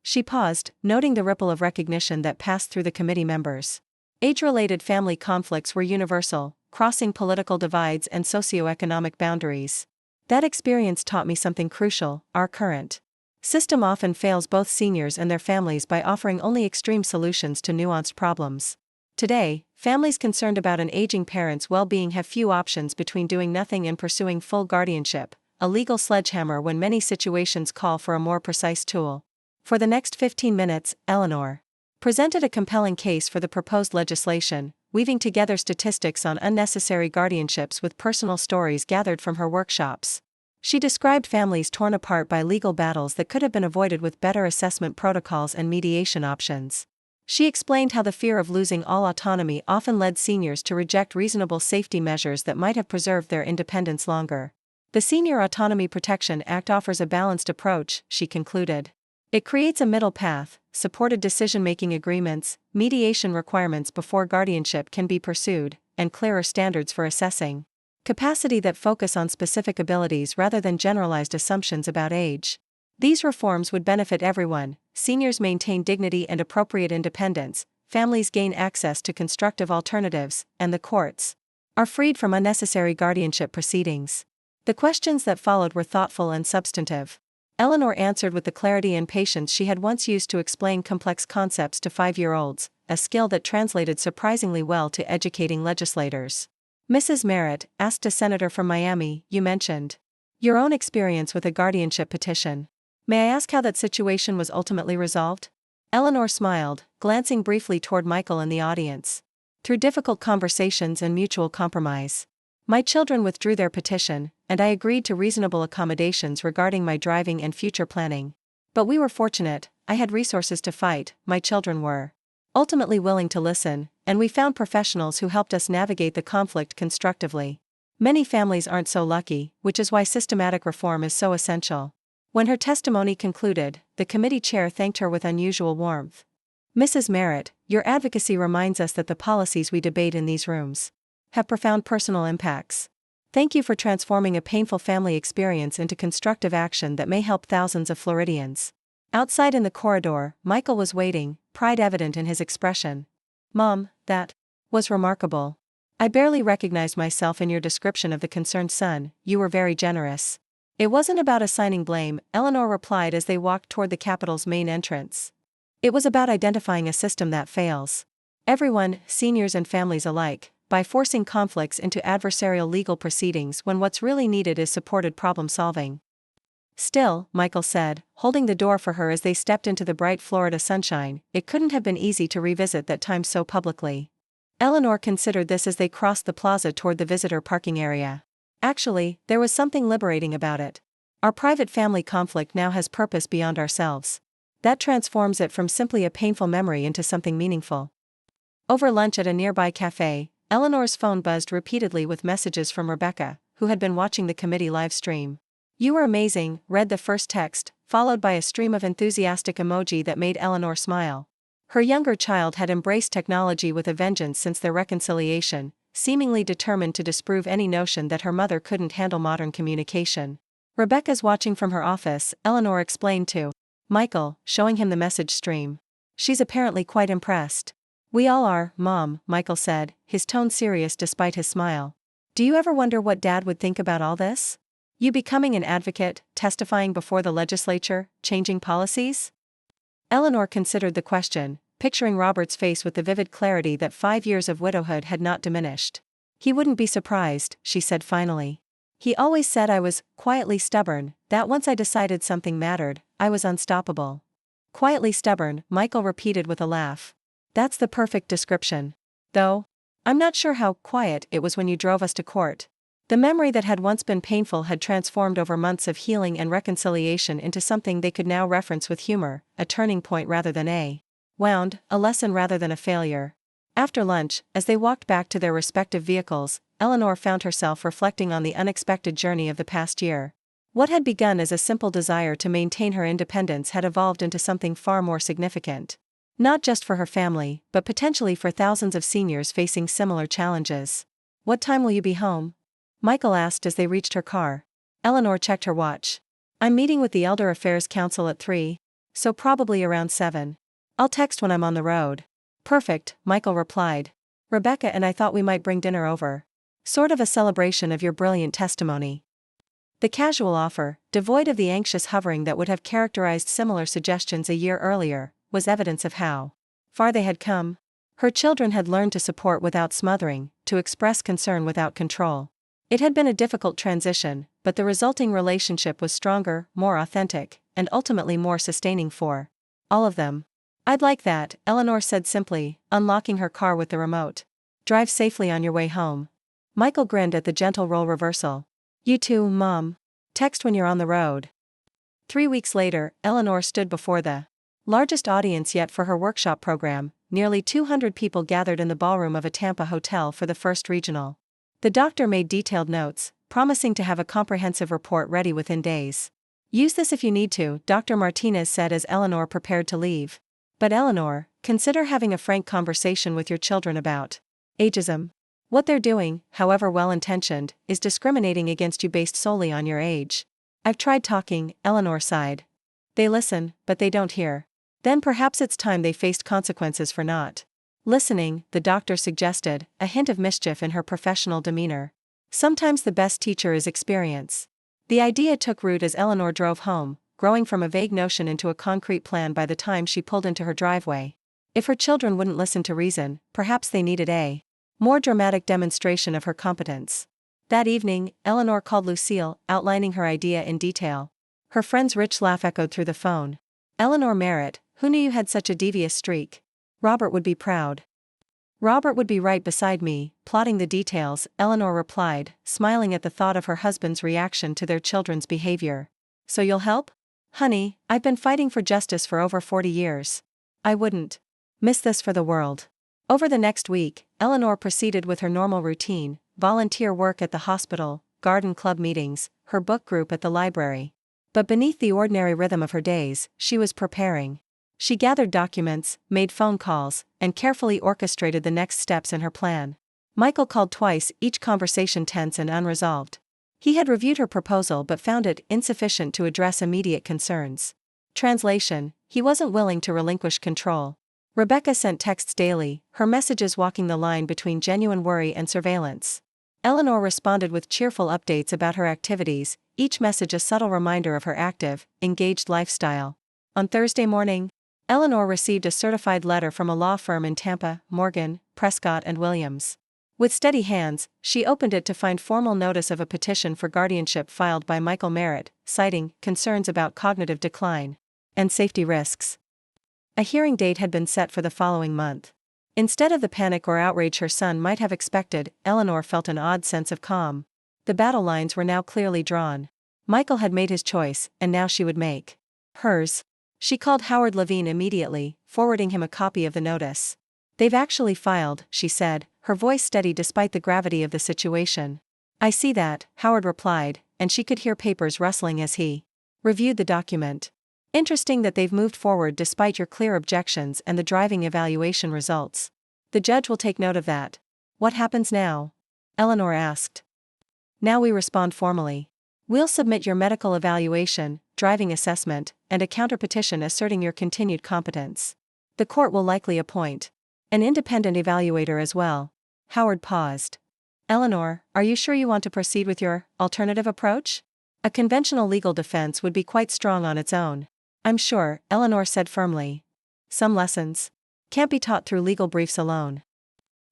She paused, noting the ripple of recognition that passed through the committee members. Age-related family conflicts were universal, crossing political divides and socioeconomic boundaries. That experience taught me something crucial: our current system often fails both seniors and their families by offering only extreme solutions to nuanced problems. Today, families concerned about an aging parent's well-being have few options between doing nothing and pursuing full guardianship, a legal sledgehammer when many situations call for a more precise tool. For the next 15 minutes, Eleanor presented a compelling case for the proposed legislation, weaving together statistics on unnecessary guardianships with personal stories gathered from her workshops. She described families torn apart by legal battles that could have been avoided with better assessment protocols and mediation options. She explained how the fear of losing all autonomy often led seniors to reject reasonable safety measures that might have preserved their independence longer. The Senior Autonomy Protection Act offers a balanced approach, she concluded. It creates a middle path, supported decision-making agreements, mediation requirements before guardianship can be pursued, and clearer standards for assessing capacity that focus on specific abilities rather than generalized assumptions about age. These reforms would benefit everyone. Seniors maintain dignity and appropriate independence, families gain access to constructive alternatives, and the courts are freed from unnecessary guardianship proceedings. The questions that followed were thoughtful and substantive. Eleanor answered with the clarity and patience she had once used to explain complex concepts to 5-year-olds, a skill that translated surprisingly well to educating legislators. Mrs. Merritt, asked a senator from Miami, you mentioned your own experience with a guardianship petition. May I ask how that situation was ultimately resolved? Eleanor smiled, glancing briefly toward Michael in the audience. Through difficult conversations and mutual compromise, my children withdrew their petition, and I agreed to reasonable accommodations regarding my driving and future planning. But we were fortunate, I had resources to fight, my children were ultimately willing to listen, and we found professionals who helped us navigate the conflict constructively. Many families aren't so lucky, which is why systematic reform is so essential. When her testimony concluded, the committee chair thanked her with unusual warmth. Mrs. Merritt, your advocacy reminds us that the policies we debate in these rooms have profound personal impacts. Thank you for transforming a painful family experience into constructive action that may help thousands of Floridians. Outside in the corridor, Michael was waiting, pride evident in his expression. Mom, that was remarkable. I barely recognized myself in your description of the concerned son, you were very generous. It wasn't about assigning blame, Eleanor replied as they walked toward the Capitol's main entrance. It was about identifying a system that fails everyone, seniors and families alike, by forcing conflicts into adversarial legal proceedings when what's really needed is supported problem-solving. Still, Michael said, holding the door for her as they stepped into the bright Florida sunshine, it couldn't have been easy to revisit that time so publicly. Eleanor considered this as they crossed the plaza toward the visitor parking area. Actually, there was something liberating about it. Our private family conflict now has purpose beyond ourselves. That transforms it from simply a painful memory into something meaningful. Over lunch at a nearby cafe, Eleanor's phone buzzed repeatedly with messages from Rebecca, who had been watching the committee live stream. You were amazing, read the first text, followed by a stream of enthusiastic emoji that made Eleanor smile. Her younger child had embraced technology with a vengeance since their reconciliation, seemingly determined to disprove any notion that her mother couldn't handle modern communication. Rebecca's watching from her office, Eleanor explained to Michael, showing him the message stream. She's apparently quite impressed. We all are, Mom, Michael said, his tone serious despite his smile. Do you ever wonder what Dad would think about all this? You becoming an advocate, testifying before the legislature, changing policies? Eleanor considered the question, picturing Robert's face with the vivid clarity that 5 years of widowhood had not diminished. He wouldn't be surprised, she said finally. He always said I was quietly stubborn, that once I decided something mattered, I was unstoppable. Quietly stubborn, Michael repeated with a laugh. That's the perfect description. Though, I'm not sure how quiet it was when you drove us to court. The memory that had once been painful had transformed over months of healing and reconciliation into something they could now reference with humor, a turning point rather than a lesson rather than a failure. After lunch, as they walked back to their respective vehicles, Eleanor found herself reflecting on the unexpected journey of the past year. What had begun as a simple desire to maintain her independence had evolved into something far more significant. Not just for her family, but potentially for thousands of seniors facing similar challenges. What time will you be home? Michael asked as they reached her car. Eleanor checked her watch. I'm meeting with the Elder Affairs Council at 3, so probably around 7. I'll text when I'm on the road. Perfect, Michael replied. Rebecca and I thought we might bring dinner over. Sort of a celebration of your brilliant testimony. The casual offer, devoid of the anxious hovering that would have characterized similar suggestions a year earlier, was evidence of how far they had come. Her children had learned to support without smothering, to express concern without control. It had been a difficult transition, but the resulting relationship was stronger, more authentic, and ultimately more sustaining for all of them. "I'd like that," Eleanor said simply, unlocking her car with the remote. "Drive safely on your way home." Michael grinned at the gentle role reversal. "You too, Mom. Text when you're on the road." 3 weeks later, Eleanor stood before the largest audience yet for her workshop program. Nearly 200 people gathered in the ballroom of a Tampa hotel for the first regional. The doctor made detailed notes, promising to have a comprehensive report ready within days. "Use this if you need to," Dr. Martinez said as Eleanor prepared to leave. "But Eleanor, consider having a frank conversation with your children about ageism. What they're doing, however well-intentioned, is discriminating against you based solely on your age." "I've tried talking," Eleanor sighed. "They listen, but they don't hear." "Then perhaps it's time they faced consequences for not listening," the doctor suggested, a hint of mischief in her professional demeanor. "Sometimes the best teacher is experience." The idea took root as Eleanor drove home, growing from a vague notion into a concrete plan by the time she pulled into her driveway. If her children wouldn't listen to reason, perhaps they needed a more dramatic demonstration of her competence. That evening, Eleanor called Lucille, outlining her idea in detail. Her friend's rich laugh echoed through the phone. "Eleanor Merritt, who knew you had such a devious streak? Robert would be proud." "Robert would be right beside me, plotting the details," Eleanor replied, smiling at the thought of her husband's reaction to their children's behavior. "So you'll help?" "Honey, I've been fighting for justice for over 40 years. I wouldn't miss this for the world." Over the next week, Eleanor proceeded with her normal routine: volunteer work at the hospital, garden club meetings, her book group at the library. But beneath the ordinary rhythm of her days, she was preparing. She gathered documents, made phone calls, and carefully orchestrated the next steps in her plan. Michael called twice, each conversation tense and unresolved. He had reviewed her proposal but found it insufficient to address immediate concerns. Translation: he wasn't willing to relinquish control. Rebecca sent texts daily, her messages walking the line between genuine worry and surveillance. Eleanor responded with cheerful updates about her activities, each message a subtle reminder of her active, engaged lifestyle. On Thursday morning, Eleanor received a certified letter from a law firm in Tampa, Morgan, Prescott and Williams. With steady hands, she opened it to find formal notice of a petition for guardianship filed by Michael Merritt, citing concerns about cognitive decline and safety risks. A hearing date had been set for the following month. Instead of the panic or outrage her son might have expected, Eleanor felt an odd sense of calm. The battle lines were now clearly drawn. Michael had made his choice, and now she would make hers. She called Howard Levine immediately, forwarding him a copy of the notice. "They've actually filed," she said, her voice steady despite the gravity of the situation. "I see that," Howard replied, and she could hear papers rustling as he reviewed the document. "Interesting that they've moved forward despite your clear objections and the driving evaluation results. The judge will take note of that." "What happens now?" Eleanor asked. "Now we respond formally. We'll submit your medical evaluation, driving assessment, and a counterpetition asserting your continued competence. The court will likely appoint an independent evaluator as well." Howard paused. "Eleanor, are you sure you want to proceed with your alternative approach? A conventional legal defense would be quite strong on its own." "I'm sure," Eleanor said firmly. "Some lessons can't be taught through legal briefs alone."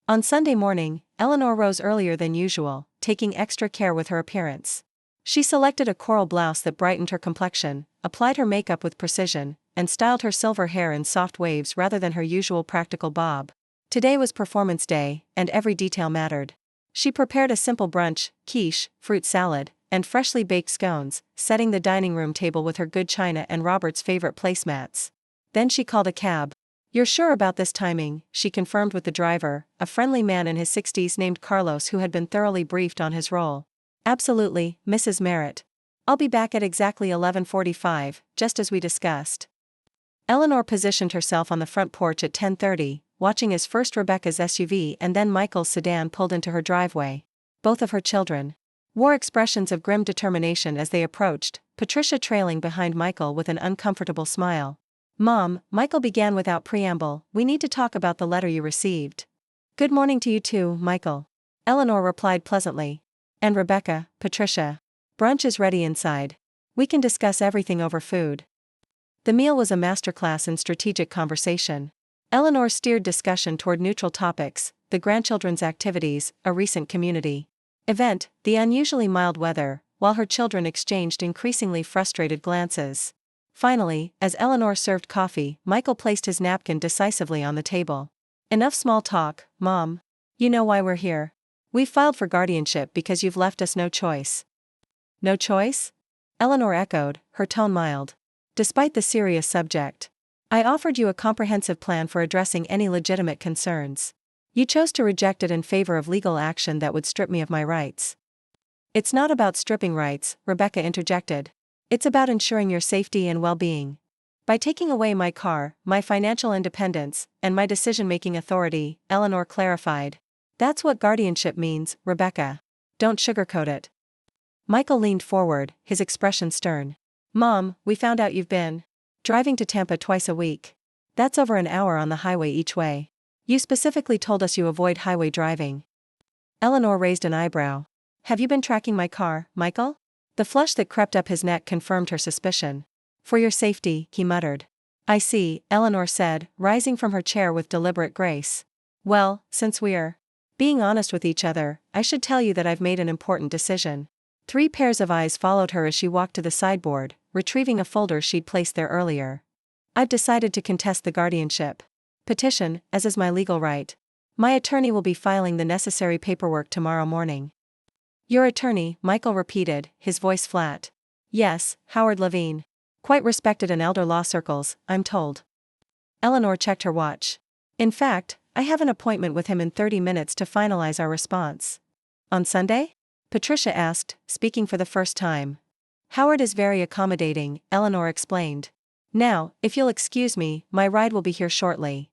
On Sunday morning, Eleanor rose earlier than usual, taking extra care with her appearance. She selected a coral blouse that brightened her complexion, applied her makeup with precision, and styled her silver hair in soft waves rather than her usual practical bob. Today was performance day, and every detail mattered. She prepared a simple brunch: quiche, fruit salad, and freshly baked scones, setting the dining room table with her good china and Robert's favorite placemats. Then she called a cab. "You're sure about this timing?" she confirmed with the driver, a friendly man in his 60s named Carlos who had been thoroughly briefed on his role. "Absolutely, Mrs. Merritt. I'll be back at exactly 11:45, just as we discussed." Eleanor positioned herself on the front porch at 10:30, watching as first Rebecca's SUV and then Michael's sedan pulled into her driveway. Both of her children wore expressions of grim determination as they approached, Patricia trailing behind Michael with an uncomfortable smile. "Mom," Michael began without preamble, "we need to talk about the letter you received." "Good morning to you too, Michael," Eleanor replied pleasantly. "And Rebecca, Patricia. Brunch is ready inside. We can discuss everything over food." The meal was a masterclass in strategic conversation. Eleanor steered discussion toward neutral topics: the grandchildren's activities, a recent community Event, the unusually mild weather, while her children exchanged increasingly frustrated glances. Finally, as Eleanor served coffee, Michael placed his napkin decisively on the table. Enough small talk, Mom. You know why we're here. We've filed for guardianship because you've left us no choice. No choice? Eleanor echoed, her tone mild. Despite the serious subject. I offered you a comprehensive plan for addressing any legitimate concerns. You chose to reject it in favor of legal action that would strip me of my rights. It's not about stripping rights, Rebecca interjected. It's about ensuring your safety and well-being. By taking away my car, my financial independence, and my decision-making authority, Eleanor clarified. That's what guardianship means, Rebecca. Don't sugarcoat it. Michael leaned forward, his expression stern. Mom, we found out you've been driving to Tampa twice a week. That's over an hour on the highway each way. You specifically told us you avoid highway driving. Eleanor raised an eyebrow. Have you been tracking my car, Michael? The flush that crept up his neck confirmed her suspicion. For your safety, he muttered. I see, Eleanor said, rising from her chair with deliberate grace. Well, since we're being honest with each other, I should tell you that I've made an important decision. 3 pairs of eyes followed her as she walked to the sideboard, retrieving a folder she'd placed there earlier. I've decided to contest the guardianship petition, as is my legal right. My attorney will be filing the necessary paperwork tomorrow morning. Your attorney, Michael repeated, his voice flat. Yes, Howard Levine. Quite respected in elder law circles, I'm told. Eleanor checked her watch. In fact, I have an appointment with him in 30 minutes to finalize our response. On Sunday? Patricia asked, speaking for the first time. Howard is very accommodating, Eleanor explained. Now, if you'll excuse me, my ride will be here shortly.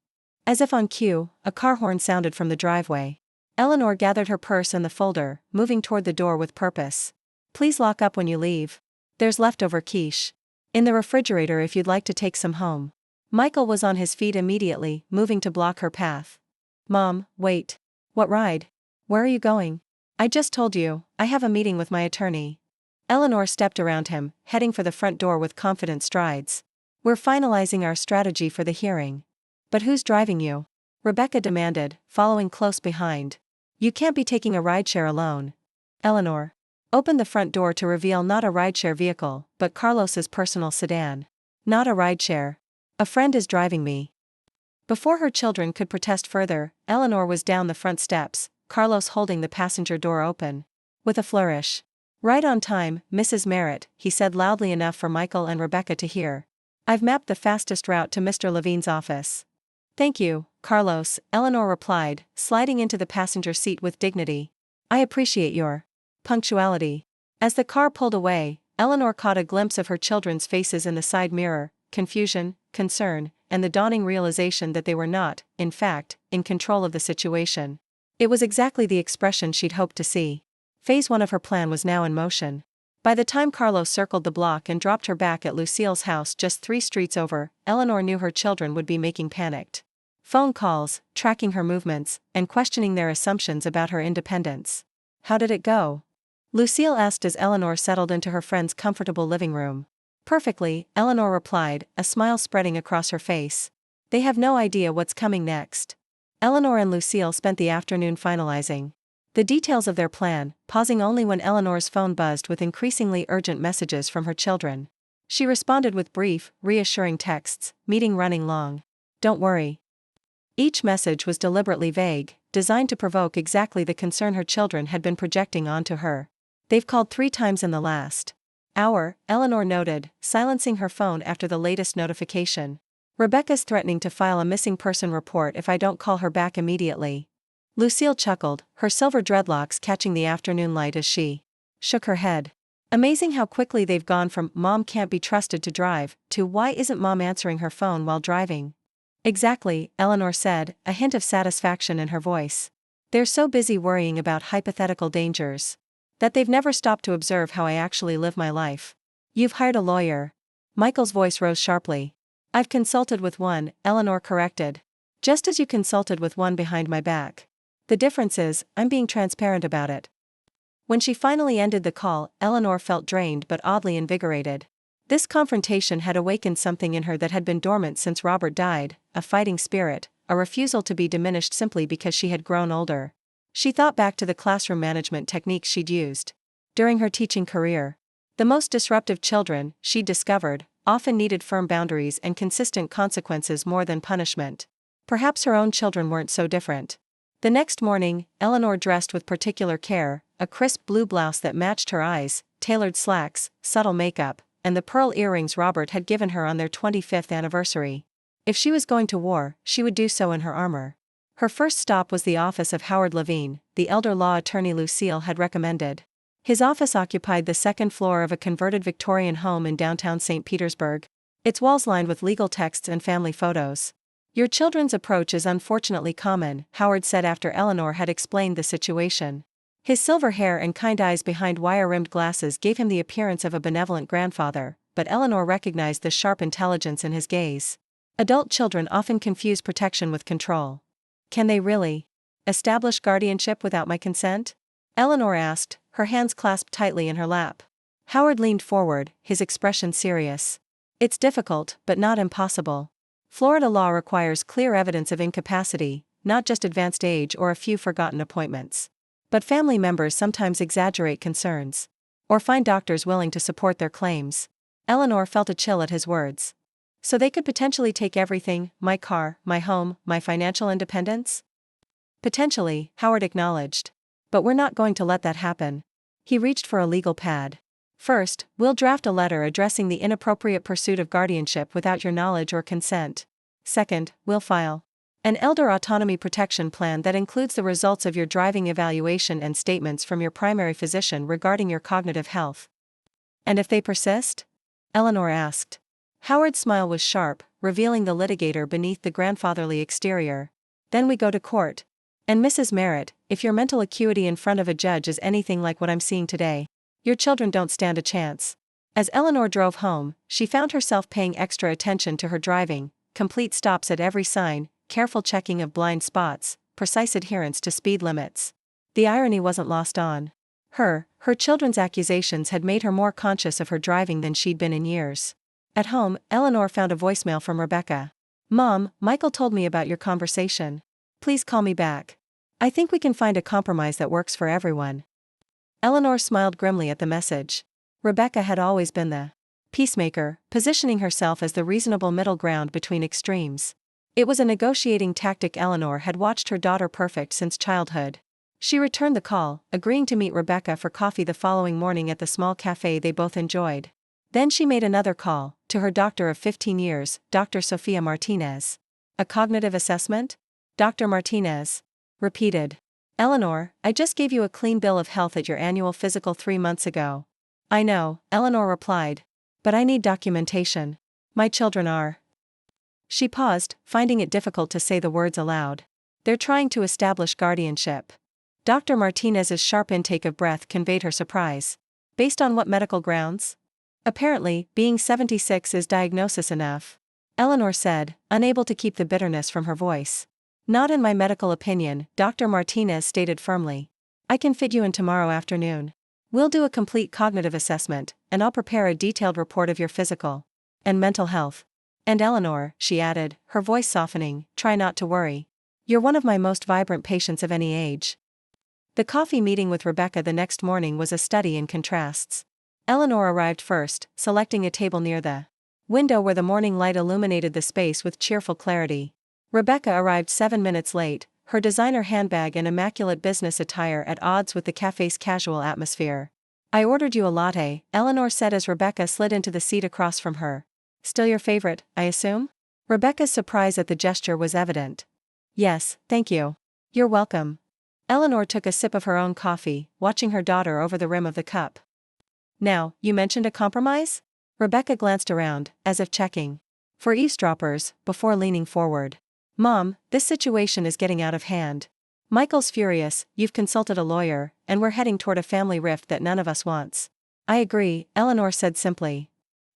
As if on cue, a car horn sounded from the driveway. Eleanor gathered her purse and the folder, moving toward the door with purpose. Please lock up when you leave. There's leftover quiche in the refrigerator if you'd like to take some home. Michael was on his feet immediately, moving to block her path. Mom, wait. What ride? Where are you going? I just told you, I have a meeting with my attorney. Eleanor stepped around him, heading for the front door with confident strides. We're finalizing our strategy for the hearing. But who's driving you? Rebecca demanded, following close behind. You can't be taking a rideshare alone. Eleanor opened the front door to reveal not a rideshare vehicle, but Carlos's personal sedan. Not a rideshare. A friend is driving me. Before her children could protest further, Eleanor was down the front steps, Carlos holding the passenger door open. With a flourish. Right on time, Mrs. Merritt, he said loudly enough for Michael and Rebecca to hear. I've mapped the fastest route to Mr. Levine's office. Thank you, Carlos, Eleanor replied, sliding into the passenger seat with dignity. I appreciate your punctuality. As the car pulled away, Eleanor caught a glimpse of her children's faces in the side mirror, confusion, concern, and the dawning realization that they were not, in fact, in control of the situation. It was exactly the expression she'd hoped to see. Phase 1 of her plan was now in motion. By the time Carlos circled the block and dropped her back at Lucille's house just 3 streets over, Eleanor knew her children would be making panicked phone calls, tracking her movements, and questioning their assumptions about her independence. How did it go? Lucille asked as Eleanor settled into her friend's comfortable living room. Perfectly, Eleanor replied, a smile spreading across her face. They have no idea what's coming next. Eleanor and Lucille spent the afternoon finalizing the details of their plan, pausing only when Eleanor's phone buzzed with increasingly urgent messages from her children. She responded with brief, reassuring texts, meeting running long. Don't worry. Each message was deliberately vague, designed to provoke exactly the concern her children had been projecting onto her. They've called 3 times in the last hour, Eleanor noted, silencing her phone after the latest notification. Rebecca's threatening to file a missing person report if I don't call her back immediately. Lucille chuckled, her silver dreadlocks catching the afternoon light as she shook her head. Amazing how quickly they've gone from "Mom can't be trusted to drive" to "Why isn't Mom answering her phone while driving?" Exactly, Eleanor said, a hint of satisfaction in her voice. They're so busy worrying about hypothetical dangers that they've never stopped to observe how I actually live my life. You've hired a lawyer. Michael's voice rose sharply. I've consulted with one, Eleanor corrected. Just as you consulted with one behind my back. The difference is, I'm being transparent about it. When she finally ended the call, Eleanor felt drained but oddly invigorated. This confrontation had awakened something in her that had been dormant since Robert died, a fighting spirit, a refusal to be diminished simply because she had grown older. She thought back to the classroom management techniques she'd used during her teaching career. The most disruptive children, she'd discovered, often needed firm boundaries and consistent consequences more than punishment. Perhaps her own children weren't so different. The next morning, Eleanor dressed with particular care, a crisp blue blouse that matched her eyes, tailored slacks, subtle makeup, and the pearl earrings Robert had given her on their 25th anniversary. If she was going to war, she would do so in her armor. Her first stop was the office of Howard Levine, the elder law attorney Lucille had recommended. His office occupied the second floor of a converted Victorian home in downtown St. Petersburg, its walls lined with legal texts and family photos. "Your children's approach is unfortunately common," Howard said after Eleanor had explained the situation. His silver hair and kind eyes behind wire-rimmed glasses gave him the appearance of a benevolent grandfather, but Eleanor recognized the sharp intelligence in his gaze. Adult children often confuse protection with control. "Can they really establish guardianship without my consent?" Eleanor asked, her hands clasped tightly in her lap. Howard leaned forward, his expression serious. "It's difficult, but not impossible. Florida law requires clear evidence of incapacity, not just advanced age or a few forgotten appointments. But family members sometimes exaggerate concerns, or find doctors willing to support their claims." Eleanor felt a chill at his words. "So they could potentially take everything, my car, my home, my financial independence?" "Potentially," Howard acknowledged. "But we're not going to let that happen." He reached for a legal pad. "First, we'll draft a letter addressing the inappropriate pursuit of guardianship without your knowledge or consent. Second, we'll file an elder autonomy protection plan that includes the results of your driving evaluation and statements from your primary physician regarding your cognitive health." "And if they persist?" Eleanor asked. Howard's smile was sharp, revealing the litigator beneath the grandfatherly exterior. "Then we go to court. And Mrs. Merritt, if your mental acuity in front of a judge is anything like what I'm seeing today, your children don't stand a chance." As Eleanor drove home, she found herself paying extra attention to her driving, complete stops at every sign, careful checking of blind spots, precise adherence to speed limits. The irony wasn't lost on her. Her children's accusations had made her more conscious of her driving than she'd been in years. At home, Eleanor found a voicemail from Rebecca. "Mom, Michael told me about your conversation. Please call me back. I think we can find a compromise that works for everyone." Eleanor smiled grimly at the message. Rebecca had always been the peacemaker, positioning herself as the reasonable middle ground between extremes. It was a negotiating tactic Eleanor had watched her daughter perfect since childhood. She returned the call, agreeing to meet Rebecca for coffee the following morning at the small cafe they both enjoyed. Then she made another call, to her doctor of 15 years, Dr. Sophia Martinez. "A cognitive assessment?" Dr. Martinez repeated. "Eleanor, I just gave you a clean bill of health at your annual physical 3 months ago." "I know," Eleanor replied. "But I need documentation. My children are." She paused, finding it difficult to say the words aloud. "They're trying to establish guardianship." Dr. Martinez's sharp intake of breath conveyed her surprise. "Based on what medical grounds?" "Apparently, being 76 is diagnosis enough," Eleanor said, unable to keep the bitterness from her voice. "Not in my medical opinion," Dr. Martinez stated firmly. "I can fit you in tomorrow afternoon. We'll do a complete cognitive assessment, and I'll prepare a detailed report of your physical and mental health. And Eleanor," she added, her voice softening, "try not to worry. You're one of my most vibrant patients of any age." The coffee meeting with Rebecca the next morning was a study in contrasts. Eleanor arrived first, selecting a table near the window where the morning light illuminated the space with cheerful clarity. Rebecca arrived 7 minutes late, her designer handbag and immaculate business attire at odds with the cafe's casual atmosphere. "I ordered you a latte," Eleanor said as Rebecca slid into the seat across from her. "Still your favorite, I assume?" Rebecca's surprise at the gesture was evident. "Yes, thank you." "You're welcome." Eleanor took a sip of her own coffee, watching her daughter over the rim of the cup. "Now, you mentioned a compromise?" Rebecca glanced around, as if checking for eavesdroppers, before leaning forward. "Mom, this situation is getting out of hand. Michael's furious, you've consulted a lawyer, and we're heading toward a family rift that none of us wants." "I agree," Eleanor said simply.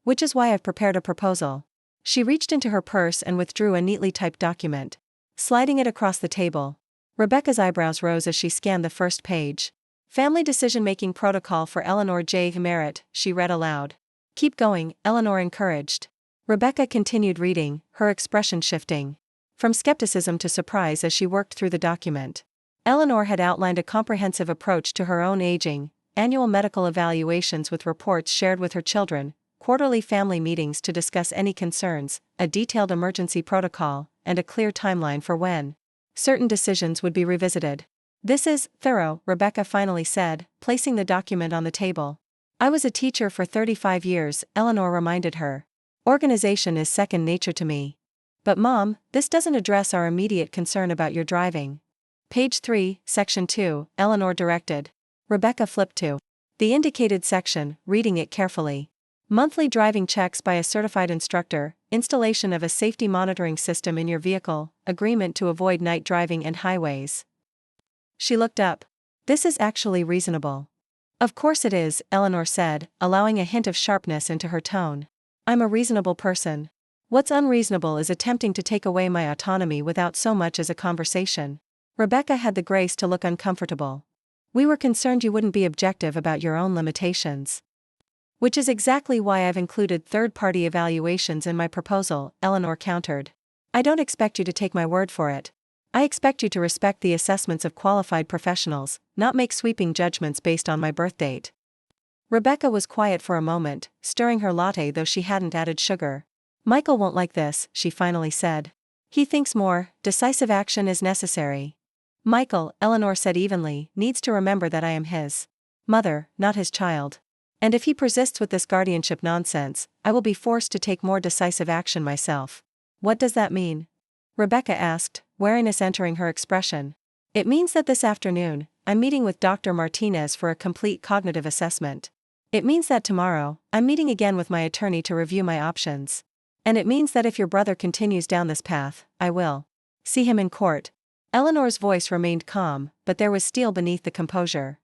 "Which is why I've prepared a proposal." She reached into her purse and withdrew a neatly typed document, sliding it across the table. Rebecca's eyebrows rose as she scanned the first page. "Family Decision-Making Protocol for Eleanor J. Merritt," she read aloud. "Keep going," Eleanor encouraged. Rebecca continued reading, her expression shifting from skepticism to surprise as she worked through the document. Eleanor had outlined a comprehensive approach to her own aging: annual medical evaluations with reports shared with her children, quarterly family meetings to discuss any concerns, a detailed emergency protocol, and a clear timeline for when certain decisions would be revisited. "This is thorough," Rebecca finally said, placing the document on the table. "I was a teacher for 35 years, Eleanor reminded her. "Organization is second nature to me." "But Mom, this doesn't address our immediate concern about your driving." "Page 3, Section 2, Eleanor directed. Rebecca flipped to the indicated section, reading it carefully. "Monthly driving checks by a certified instructor, installation of a safety monitoring system in your vehicle, agreement to avoid night driving and highways." She looked up. "This is actually reasonable." "Of course it is," Eleanor said, allowing a hint of sharpness into her tone. "I'm a reasonable person. What's unreasonable is attempting to take away my autonomy without so much as a conversation." Rebecca had the grace to look uncomfortable. "We were concerned you wouldn't be objective about your own limitations." "Which is exactly why I've included third-party evaluations in my proposal," Eleanor countered. "I don't expect you to take my word for it. I expect you to respect the assessments of qualified professionals, not make sweeping judgments based on my birth date." Rebecca was quiet for a moment, stirring her latte though she hadn't added sugar. "Michael won't like this," she finally said. "He thinks more decisive action is necessary." "Michael," Eleanor said evenly, "needs to remember that I am his mother, not his child. And if he persists with this guardianship nonsense, I will be forced to take more decisive action myself." "What does that mean?" Rebecca asked, wariness entering her expression. "It means that this afternoon, I'm meeting with Dr. Martinez for a complete cognitive assessment. It means that tomorrow, I'm meeting again with my attorney to review my options. And it means that if your brother continues down this path, I will see him in court." Eleanor's voice remained calm, but there was steel beneath the composure.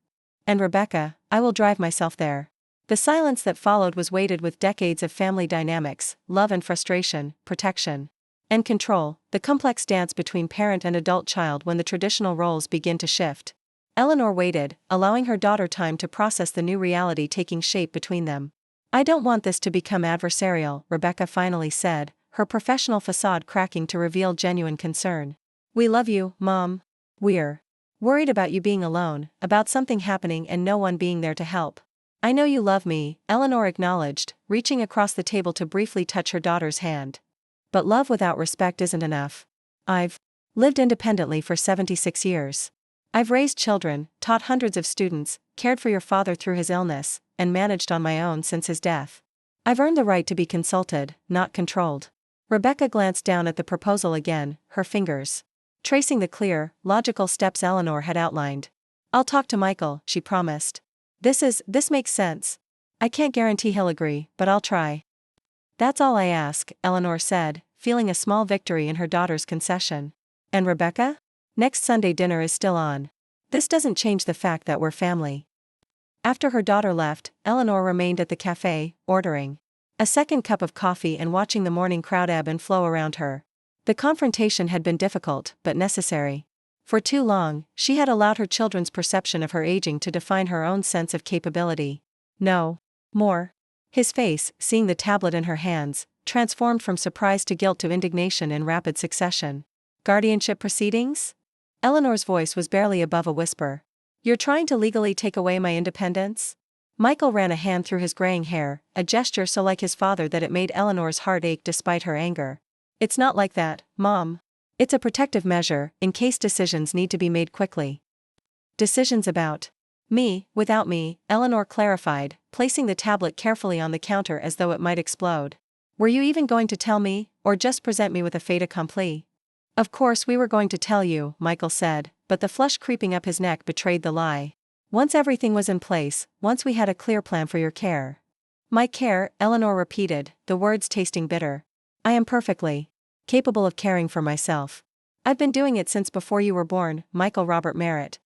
"And Rebecca, I will drive myself there." The silence that followed was weighted with decades of family dynamics, love and frustration, protection and control, the complex dance between parent and adult child when the traditional roles begin to shift. Eleanor waited, allowing her daughter time to process the new reality taking shape between them. "I don't want this to become adversarial," Rebecca finally said, her professional facade cracking to reveal genuine concern. "We love you, Mom. We're worried about you being alone, about something happening and no one being there to help." "I know you love me," Eleanor acknowledged, reaching across the table to briefly touch her daughter's hand. "But love without respect isn't enough. I've lived independently for 76 years. I've raised children, taught hundreds of students, cared for your father through his illness, and managed on my own since his death. I've earned the right to be consulted, not controlled." Rebecca glanced down at the proposal again, her fingers tracing the clear, logical steps Eleanor had outlined. "I'll talk to Michael," she promised. This makes sense. I can't guarantee he'll agree, but I'll try." "That's all I ask," Eleanor said, feeling a small victory in her daughter's concession. "And Rebecca? Next Sunday dinner is still on. This doesn't change the fact that we're family." After her daughter left, Eleanor remained at the cafe, ordering a second cup of coffee and watching the morning crowd ebb and flow around her. The confrontation had been difficult, but necessary. For too long, she had allowed her children's perception of her aging to define her own sense of capability. "No more." His face, seeing the tablet in her hands, transformed from surprise to guilt to indignation in rapid succession. "Guardianship proceedings?" Eleanor's voice was barely above a whisper. "You're trying to legally take away my independence?" Michael ran a hand through his graying hair, a gesture so like his father that it made Eleanor's heart ache despite her anger. "It's not like that, Mom. It's a protective measure, in case decisions need to be made quickly." "Decisions about me, without me," Eleanor clarified, placing the tablet carefully on the counter as though it might explode. "Were you even going to tell me, or just present me with a fait accompli?" "Of course we were going to tell you," Michael said, but the flush creeping up his neck betrayed the lie. "Once everything was in place, once we had a clear plan for your care." "My care," Eleanor repeated, the words tasting bitter. "I am perfectly capable of caring for myself. I've been doing it since before you were born, Michael Robert Merritt."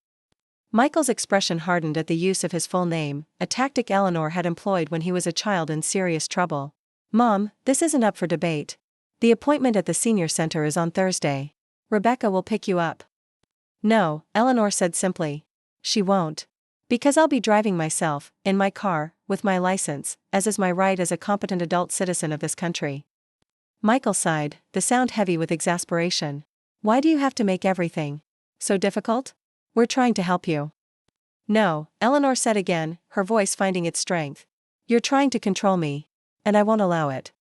Michael's expression hardened at the use of his full name, a tactic Eleanor had employed when he was a child in serious trouble. "Mom, this isn't up for debate. The appointment at the senior center is on Thursday. Rebecca will pick you up." "No," Eleanor said simply. "She won't. Because I'll be driving myself, in my car, with my license, as is my right as a competent adult citizen of this country." Michael sighed, the sound heavy with exasperation. "Why do you have to make everything so difficult?" We're trying to help you. No, Eleanor said again, her voice finding its strength. You're trying to control me. And I won't allow it.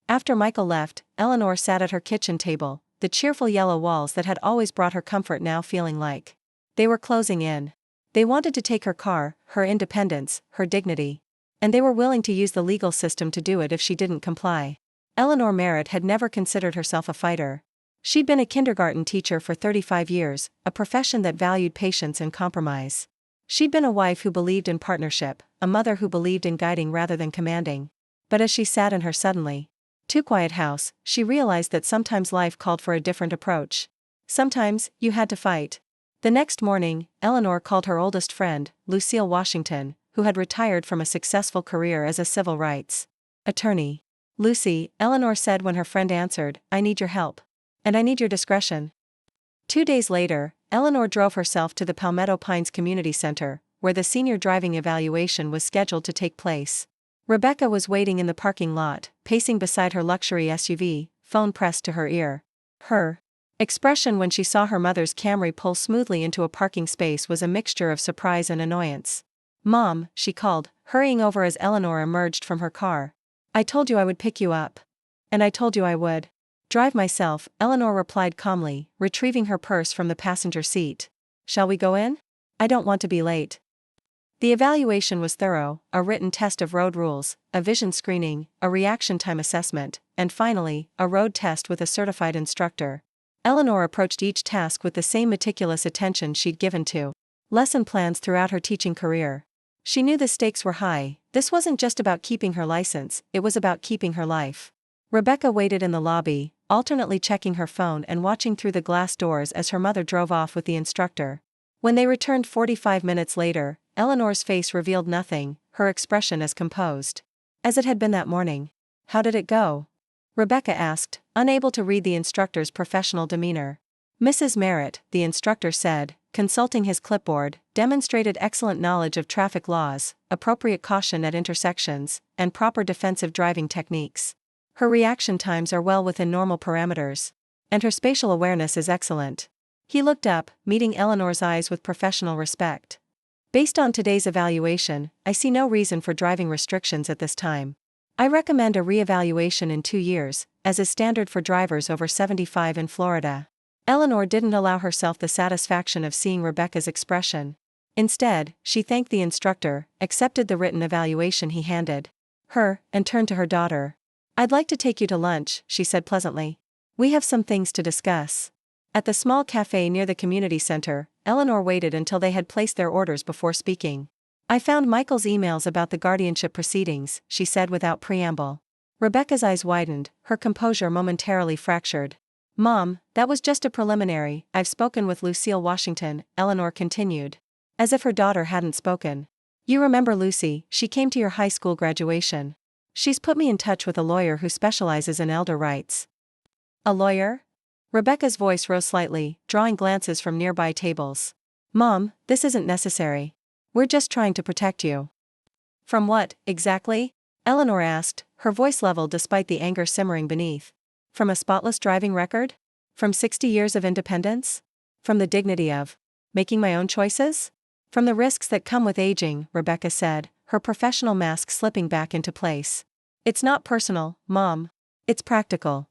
After Michael left, Eleanor sat at her kitchen table, the cheerful yellow walls that had always brought her comfort now feeling like they were closing in. They wanted to take her car, her independence, her dignity. And they were willing to use the legal system to do it if she didn't comply. Eleanor Merritt had never considered herself a fighter. She'd been a kindergarten teacher for 35 years, a profession that valued patience and compromise. She'd been a wife who believed in partnership, a mother who believed in guiding rather than commanding. But as she sat in her suddenly too quiet house, she realized that sometimes life called for a different approach. Sometimes, you had to fight. The next morning, Eleanor called her oldest friend, Lucille Washington, who had retired from a successful career as a civil rights attorney. Lucy, Eleanor said when her friend answered, I need your help. And I need your discretion. 2 days later, Eleanor drove herself to the Palmetto Pines Community Center, where the senior driving evaluation was scheduled to take place. Rebecca was waiting in the parking lot, pacing beside her luxury SUV, phone pressed to her ear. Her expression when she saw her mother's Camry pull smoothly into a parking space was a mixture of surprise and annoyance. Mom, she called, hurrying over as Eleanor emerged from her car. I told you I would pick you up. And I told you I would drive myself, Eleanor replied calmly, retrieving her purse from the passenger seat. Shall we go in? I don't want to be late. The evaluation was thorough, a written test of road rules, a vision screening, a reaction time assessment, and finally, a road test with a certified instructor. Eleanor approached each task with the same meticulous attention she'd given to lesson plans throughout her teaching career. She knew the stakes were high. This wasn't just about keeping her license, it was about keeping her life. Rebecca waited in the lobby, alternately checking her phone and watching through the glass doors as her mother drove off with the instructor. When they returned 45 minutes later, Eleanor's face revealed nothing, her expression as composed as it had been that morning. How did it go? Rebecca asked, unable to read the instructor's professional demeanor. Mrs. Merritt, the instructor said, consulting his clipboard, demonstrated excellent knowledge of traffic laws, appropriate caution at intersections, and proper defensive driving techniques. Her reaction times are well within normal parameters. And her spatial awareness is excellent. He looked up, meeting Eleanor's eyes with professional respect. Based on today's evaluation, I see no reason for driving restrictions at this time. I recommend a re-evaluation in 2 years, as is standard for drivers over 75 in Florida. Eleanor didn't allow herself the satisfaction of seeing Rebecca's expression. Instead, she thanked the instructor, accepted the written evaluation he handed her, and turned to her daughter. I'd like to take you to lunch, she said pleasantly. We have some things to discuss. At the small cafe near the community center, Eleanor waited until they had placed their orders before speaking. I found Michael's emails about the guardianship proceedings, she said without preamble. Rebecca's eyes widened, her composure momentarily fractured. Mom, that was just a preliminary. I've spoken with Lucille Washington, Eleanor continued. As if her daughter hadn't spoken. You remember Lucy, she came to your high school graduation. She's put me in touch with a lawyer who specializes in elder rights. A lawyer? Rebecca's voice rose slightly, drawing glances from nearby tables. Mom, this isn't necessary. We're just trying to protect you. From what, exactly? Eleanor asked, her voice leveled despite the anger simmering beneath. From a spotless driving record? From 60 years of independence? From the dignity of making my own choices? From the risks that come with aging, Rebecca said, her professional mask slipping back into place. It's not personal, Mom. It's practical.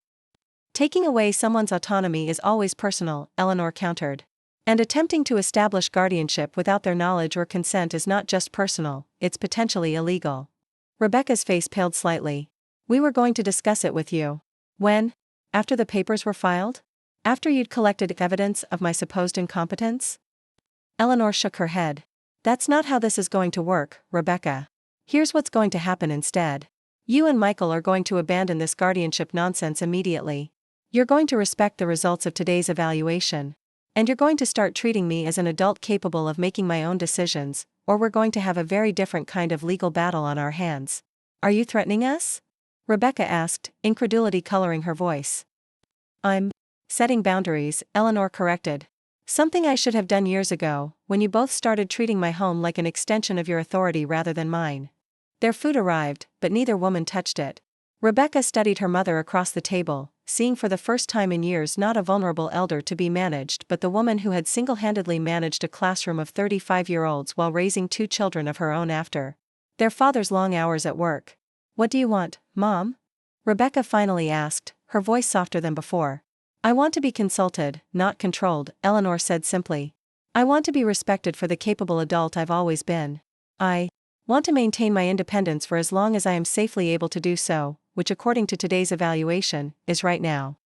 Taking away someone's autonomy is always personal, Eleanor countered. And attempting to establish guardianship without their knowledge or consent is not just personal, it's potentially illegal. Rebecca's face paled slightly. We were going to discuss it with you. When? After the papers were filed? After you'd collected evidence of my supposed incompetence? Eleanor shook her head. That's not how this is going to work, Rebecca. Here's what's going to happen instead. You and Michael are going to abandon this guardianship nonsense immediately. You're going to respect the results of today's evaluation. And you're going to start treating me as an adult capable of making my own decisions, or we're going to have a very different kind of legal battle on our hands. Are you threatening us? Rebecca asked, incredulity coloring her voice. I'm setting boundaries, Eleanor corrected. Something I should have done years ago, when you both started treating my home like an extension of your authority rather than mine. Their food arrived, but neither woman touched it. Rebecca studied her mother across the table, seeing for the first time in years not a vulnerable elder to be managed but the woman who had single-handedly managed a classroom of 35-year-olds while raising 2 children of her own after their father's long hours at work. "What do you want, Mom?" Rebecca finally asked, her voice softer than before. "I want to be consulted, not controlled," Eleanor said simply. "I want to be respected for the capable adult I've always been. I want to maintain my independence for as long as I am safely able to do so, which according to today's evaluation, is right now."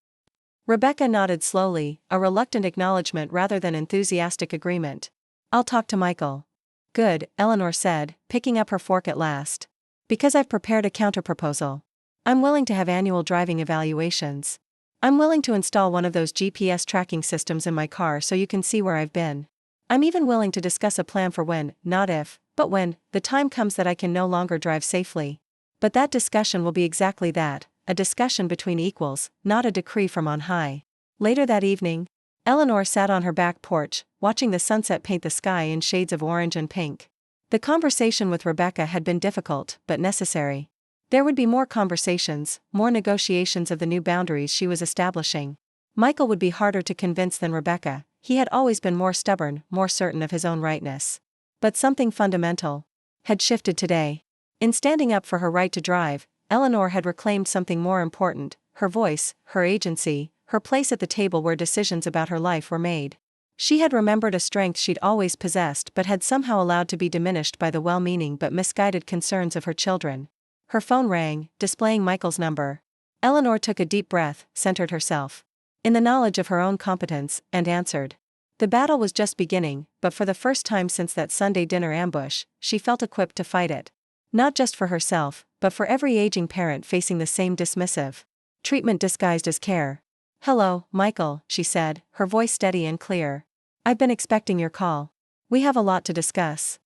Rebecca nodded slowly, a reluctant acknowledgement rather than enthusiastic agreement. "I'll talk to Michael." "Good," Eleanor said, picking up her fork at last. "Because I've prepared a counterproposal. I'm willing to have annual driving evaluations. I'm willing to install one of those GPS tracking systems in my car so you can see where I've been. I'm even willing to discuss a plan for when, not if, but when, the time comes that I can no longer drive safely. But that discussion will be exactly that, a discussion between equals, not a decree from on high." Later that evening, Eleanor sat on her back porch, watching the sunset paint the sky in shades of orange and pink. The conversation with Rebecca had been difficult, but necessary. There would be more conversations, more negotiations of the new boundaries she was establishing. Michael would be harder to convince than Rebecca. He had always been more stubborn, more certain of his own rightness. But something fundamental had shifted today. In standing up for her right to drive, Eleanor had reclaimed something more important: her voice, her agency, her place at the table where decisions about her life were made. She had remembered a strength she'd always possessed but had somehow allowed to be diminished by the well-meaning but misguided concerns of her children. Her phone rang, displaying Michael's number. Eleanor took a deep breath, centered herself in the knowledge of her own competence, and answered. The battle was just beginning, but for the first time since that Sunday dinner ambush, she felt equipped to fight it. Not just for herself, but for every aging parent facing the same dismissive treatment disguised as care. "Hello, Michael," she said, her voice steady and clear. "I've been expecting your call. We have a lot to discuss."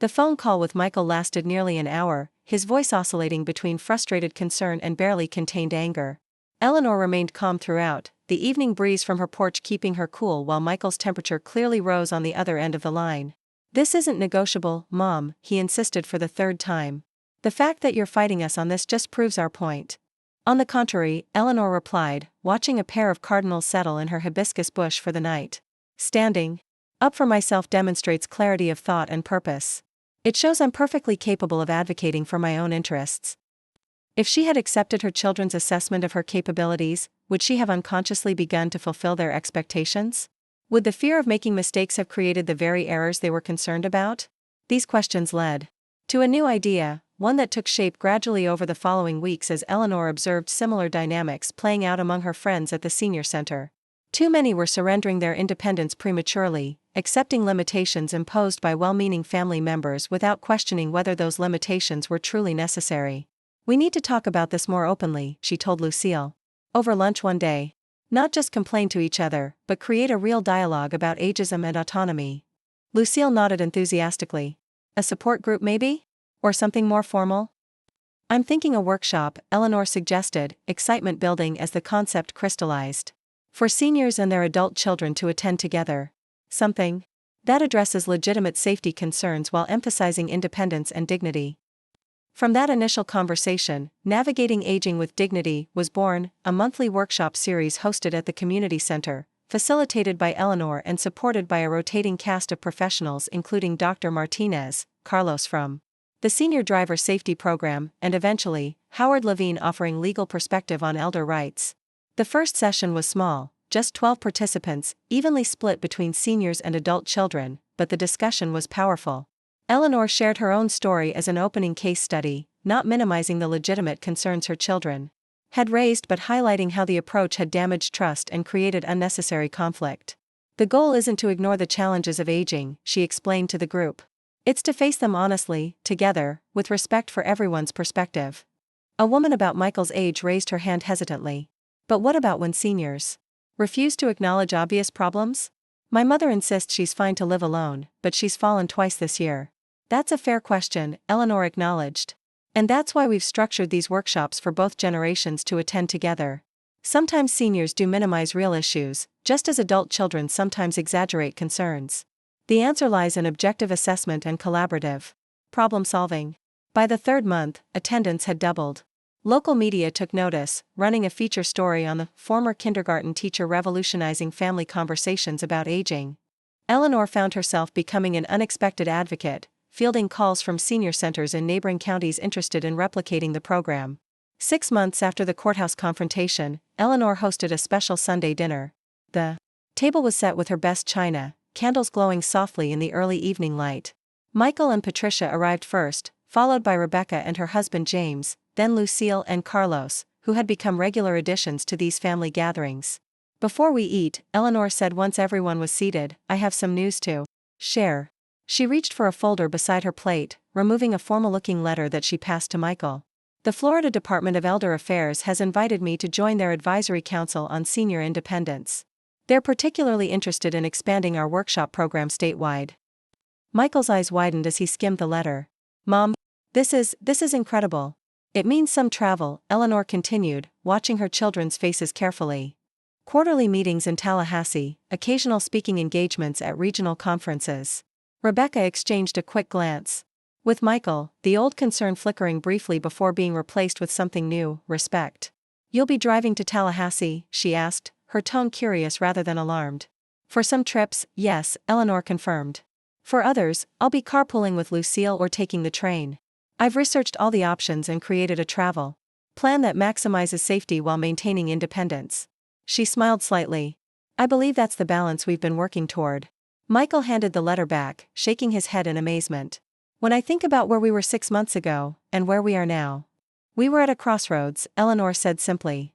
The phone call with Michael lasted nearly an hour, his voice oscillating between frustrated concern and barely contained anger. Eleanor remained calm throughout, the evening breeze from her porch keeping her cool while Michael's temperature clearly rose on the other end of the line. "This isn't negotiable, Mom," he insisted for the 3rd time. "The fact that you're fighting us on this just proves our point." "On the contrary," Eleanor replied, watching a pair of cardinals settle in her hibiscus bush for the night. "Standing up for myself demonstrates clarity of thought and purpose. It shows I'm perfectly capable of advocating for my own interests." If she had accepted her children's assessment of her capabilities, would she have unconsciously begun to fulfill their expectations? Would the fear of making mistakes have created the very errors they were concerned about? These questions led to a new idea, one that took shape gradually over the following weeks as Eleanor observed similar dynamics playing out among her friends at the senior center. Too many were surrendering their independence prematurely, accepting limitations imposed by well-meaning family members without questioning whether those limitations were truly necessary. "We need to talk about this more openly," she told Lucille. Over lunch one day. "Not just complain to each other, but create a real dialogue about ageism and autonomy." Lucille nodded enthusiastically. "A support group maybe? Or something more formal?" "I'm thinking a workshop," Eleanor suggested, excitement building as the concept crystallized. "For seniors and their adult children to attend together. Something that addresses legitimate safety concerns while emphasizing independence and dignity." From that initial conversation, Navigating Aging with Dignity was born, a monthly workshop series hosted at the community center, facilitated by Eleanor and supported by a rotating cast of professionals including Dr. Martinez, Carlos from the Senior Driver Safety Program, and eventually, Howard Levine offering legal perspective on elder rights. The first session was small, just 12 participants, evenly split between seniors and adult children, but the discussion was powerful. Eleanor shared her own story as an opening case study, not minimizing the legitimate concerns her children had raised but highlighting how the approach had damaged trust and created unnecessary conflict. "The goal isn't to ignore the challenges of aging," she explained to the group. "It's to face them honestly, together, with respect for everyone's perspective." A woman about Michael's age raised her hand hesitantly. "But what about when seniors refuse to acknowledge obvious problems? My mother insists she's fine to live alone, but she's fallen twice this year." "That's a fair question," Eleanor acknowledged. "And that's why we've structured these workshops for both generations to attend together. Sometimes seniors do minimize real issues, just as adult children sometimes exaggerate concerns. The answer lies in objective assessment and collaborative problem solving." By the 3rd month, attendance had doubled. Local media took notice, running a feature story on the former kindergarten teacher revolutionizing family conversations about aging. Eleanor found herself becoming an unexpected advocate, fielding calls from senior centers in neighboring counties interested in replicating the program. 6 months after the courthouse confrontation, Eleanor hosted a special Sunday dinner. The table was set with her best china, candles glowing softly in the early evening light. Michael and Patricia arrived first, followed by Rebecca and her husband James, then Lucille and Carlos, who had become regular additions to these family gatherings. "Before we eat," Eleanor said once everyone was seated, "I have some news to share." She reached for a folder beside her plate, removing a formal-looking letter that she passed to Michael. "The Florida Department of Elder Affairs has invited me to join their advisory council on senior independence. They're particularly interested in expanding our workshop program statewide." Michael's eyes widened as he skimmed the letter. "Mom, this is incredible. It means some travel," Eleanor continued, watching her children's faces carefully. "Quarterly meetings in Tallahassee, occasional speaking engagements at regional conferences." Rebecca exchanged a quick glance. With Michael, the old concern flickering briefly before being replaced with something new, respect. "You'll be driving to Tallahassee?" she asked, her tone curious rather than alarmed. "For some trips, yes," Eleanor confirmed. "For others, I'll be carpooling with Lucille or taking the train. I've researched all the options and created a travel plan that maximizes safety while maintaining independence." She smiled slightly. "I believe that's the balance we've been working toward." Michael handed the letter back, shaking his head in amazement. "When I think about where we were 6 months ago, and where we are now." "We were at a crossroads," Eleanor said simply.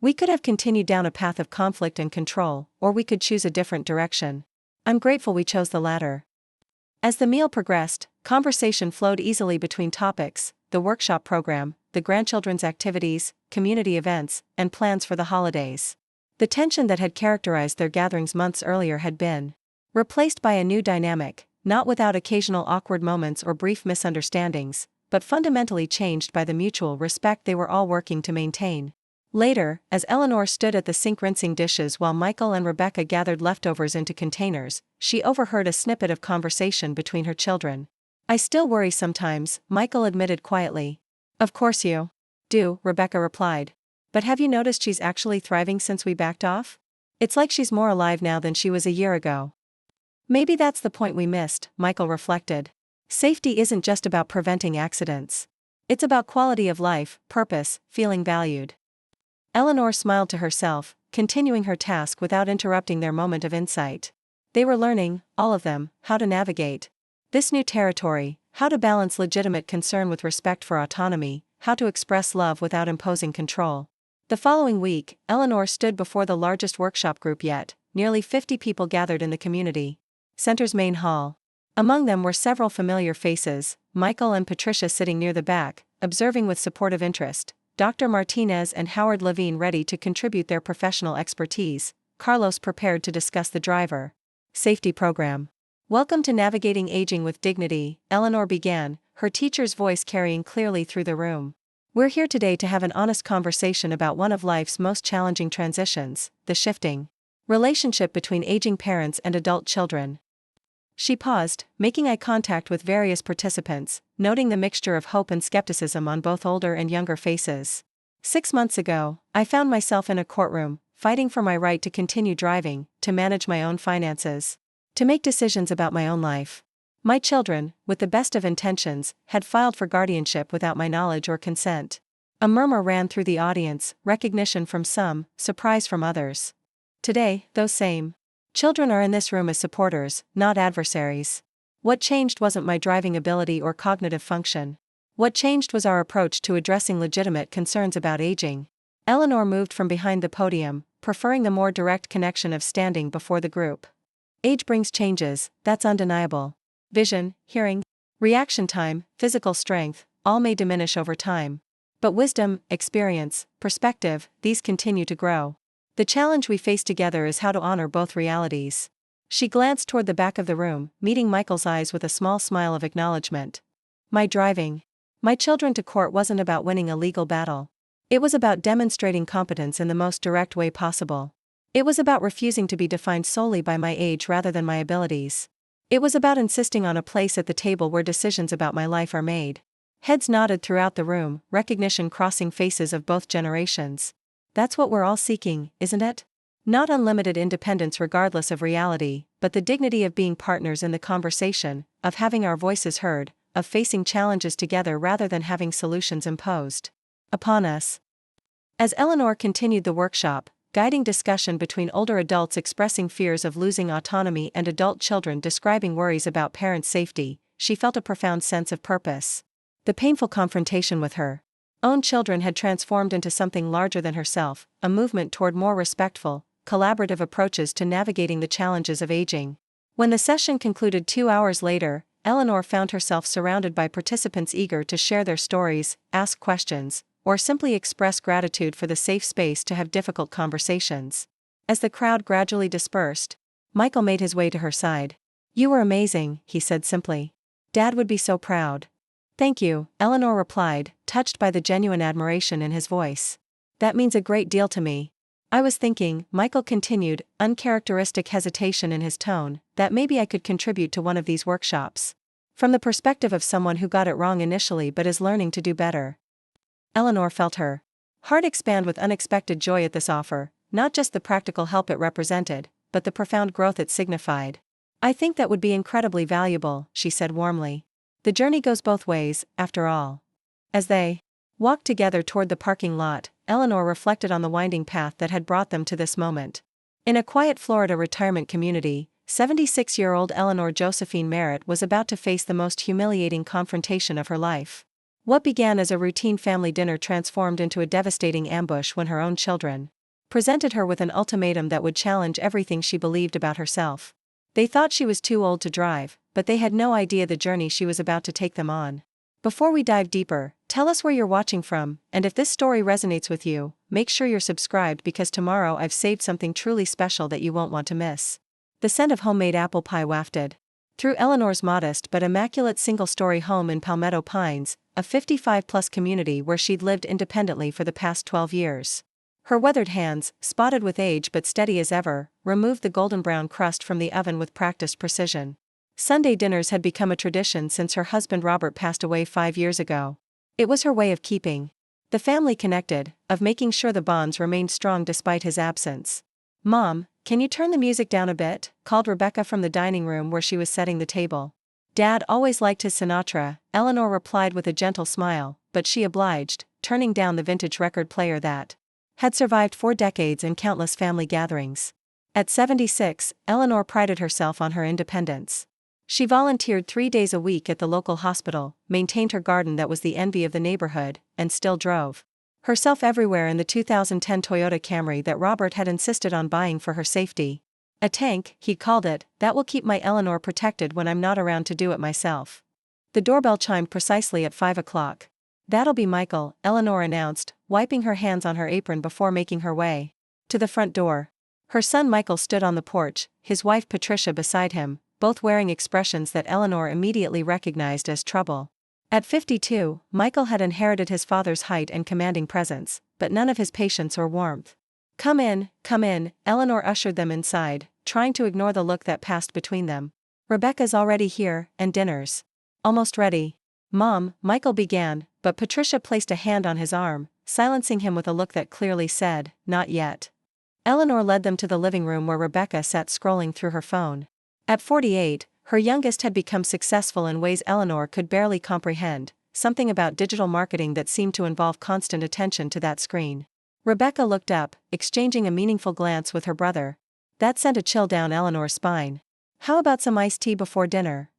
"We could have continued down a path of conflict and control, or we could choose a different direction. I'm grateful we chose the latter." As the meal progressed, conversation flowed easily between topics: the workshop program, the grandchildren's activities, community events, and plans for the holidays. The tension that had characterized their gatherings months earlier had been replaced by a new dynamic, not without occasional awkward moments or brief misunderstandings, but fundamentally changed by the mutual respect they were all working to maintain. Later, as Eleanor stood at the sink rinsing dishes while Michael and Rebecca gathered leftovers into containers, she overheard a snippet of conversation between her children. "I still worry sometimes," Michael admitted quietly. "Of course you do," Rebecca replied. "But have you noticed she's actually thriving since we backed off? It's like she's more alive now than she was a year ago." "Maybe that's the point we missed," Michael reflected. "Safety isn't just about preventing accidents. It's about quality of life, purpose, feeling valued." Eleanor smiled to herself, continuing her task without interrupting their moment of insight. They were learning, all of them, how to navigate this new territory, how to balance legitimate concern with respect for autonomy, how to express love without imposing control. The following week, Eleanor stood before the largest workshop group yet. Nearly 50 people gathered in the community center's main hall. Among them were several familiar faces: Michael and Patricia sitting near the back, observing with supportive interest, Dr. Martinez and Howard Levine ready to contribute their professional expertise, Carlos prepared to discuss the driver safety program. "Welcome to Navigating Aging with Dignity," Eleanor began, her teacher's voice carrying clearly through the room. "We're here today to have an honest conversation about one of life's most challenging transitions, the shifting relationship between aging parents and adult children." She paused, making eye contact with various participants, noting the mixture of hope and skepticism on both older and younger faces. "6 months ago, I found myself in a courtroom, fighting for my right to continue driving, to manage my own finances, to make decisions about my own life. My children, with the best of intentions, had filed for guardianship without my knowledge or consent." A murmur ran through the audience, recognition from some, surprise from others. Today, those same children are in this room as supporters, not adversaries. What changed wasn't my driving ability or cognitive function. What changed was our approach to addressing legitimate concerns about aging. Eleanor moved from behind the podium, preferring the more direct connection of standing before the group. "Age brings changes, that's undeniable. Vision, hearing, reaction time, physical strength, all may diminish over time. But wisdom, experience, perspective, these continue to grow. The challenge we face together is how to honor both realities." She glanced toward the back of the room, meeting Michael's eyes with a small smile of acknowledgement. "My driving my children to court wasn't about winning a legal battle. It was about demonstrating competence in the most direct way possible. It was about refusing to be defined solely by my age rather than my abilities. It was about insisting on a place at the table where decisions about my life are made." Heads nodded throughout the room, recognition crossing faces of both generations. That's what we're all seeking, isn't it? Not unlimited independence regardless of reality, but the dignity of being partners in the conversation, of having our voices heard, of facing challenges together rather than having solutions imposed upon us. As Eleanor continued the workshop, guiding discussion between older adults expressing fears of losing autonomy and adult children describing worries about parents' safety, she felt a profound sense of purpose. The painful confrontation with her own children had transformed into something larger than herself, a movement toward more respectful, collaborative approaches to navigating the challenges of aging. When the session concluded 2 hours later, Eleanor found herself surrounded by participants eager to share their stories, ask questions, or simply express gratitude for the safe space to have difficult conversations. As the crowd gradually dispersed, Michael made his way to her side. "You were amazing," he said simply. "Dad would be so proud." "Thank you," Eleanor replied, touched by the genuine admiration in his voice. "That means a great deal to me. I was thinking," Michael continued, uncharacteristic hesitation in his tone, "that maybe I could contribute to one of these workshops. From the perspective of someone who got it wrong initially but is learning to do better." Eleanor felt her heart expand with unexpected joy at this offer, not just the practical help it represented, but the profound growth it signified. "I think that would be incredibly valuable," she said warmly. "The journey goes both ways, after all." As they walked together toward the parking lot, Eleanor reflected on the winding path that had brought them to this moment. In a quiet Florida retirement community, 76-year-old Eleanor Josephine Merritt was about to face the most humiliating confrontation of her life. What began as a routine family dinner transformed into a devastating ambush when her own children presented her with an ultimatum that would challenge everything she believed about herself. They thought she was too old to drive, but they had no idea the journey she was about to take them on. Before we dive deeper, tell us where you're watching from, and if this story resonates with you, make sure you're subscribed because tomorrow I've saved something truly special that you won't want to miss. The scent of homemade apple pie wafted through Eleanor's modest but immaculate single-story home in Palmetto Pines, a 55-plus community where she'd lived independently for the past 12 years. Her weathered hands, spotted with age but steady as ever, removed the golden brown crust from the oven with practiced precision. Sunday dinners had become a tradition since her husband Robert passed away 5 years ago. It was her way of keeping the family connected, of making sure the bonds remained strong despite his absence. "Mom, can you turn the music down a bit?" called Rebecca from the dining room where she was setting the table. "Dad always liked his Sinatra," Eleanor replied with a gentle smile, but she obliged, turning down the vintage record player that had survived 4 decades and countless family gatherings. At 76, Eleanor prided herself on her independence. She volunteered 3 days a week at the local hospital, maintained her garden that was the envy of the neighborhood, and still drove herself everywhere in the 2010 Toyota Camry that Robert had insisted on buying for her safety. "A tank," he called it, "that will keep my Eleanor protected when I'm not around to do it myself." The doorbell chimed precisely at 5 o'clock. "That'll be Michael," Eleanor announced, wiping her hands on her apron before making her way to the front door. Her son Michael stood on the porch, his wife Patricia beside him, both wearing expressions that Eleanor immediately recognized as trouble. At 52, Michael had inherited his father's height and commanding presence, but none of his patience or warmth. Come in," Eleanor ushered them inside, trying to ignore the look that passed between them. "Rebecca's already here, and dinner's almost ready." "Mom," Michael began, but Patricia placed a hand on his arm, silencing him with a look that clearly said, "Not yet." Eleanor led them to the living room where Rebecca sat scrolling through her phone. At 48, her youngest had become successful in ways Eleanor could barely comprehend, something about digital marketing that seemed to involve constant attention to that screen. Rebecca looked up, exchanging a meaningful glance with her brother. That sent a chill down Eleanor's spine. "How about some iced tea before dinner?"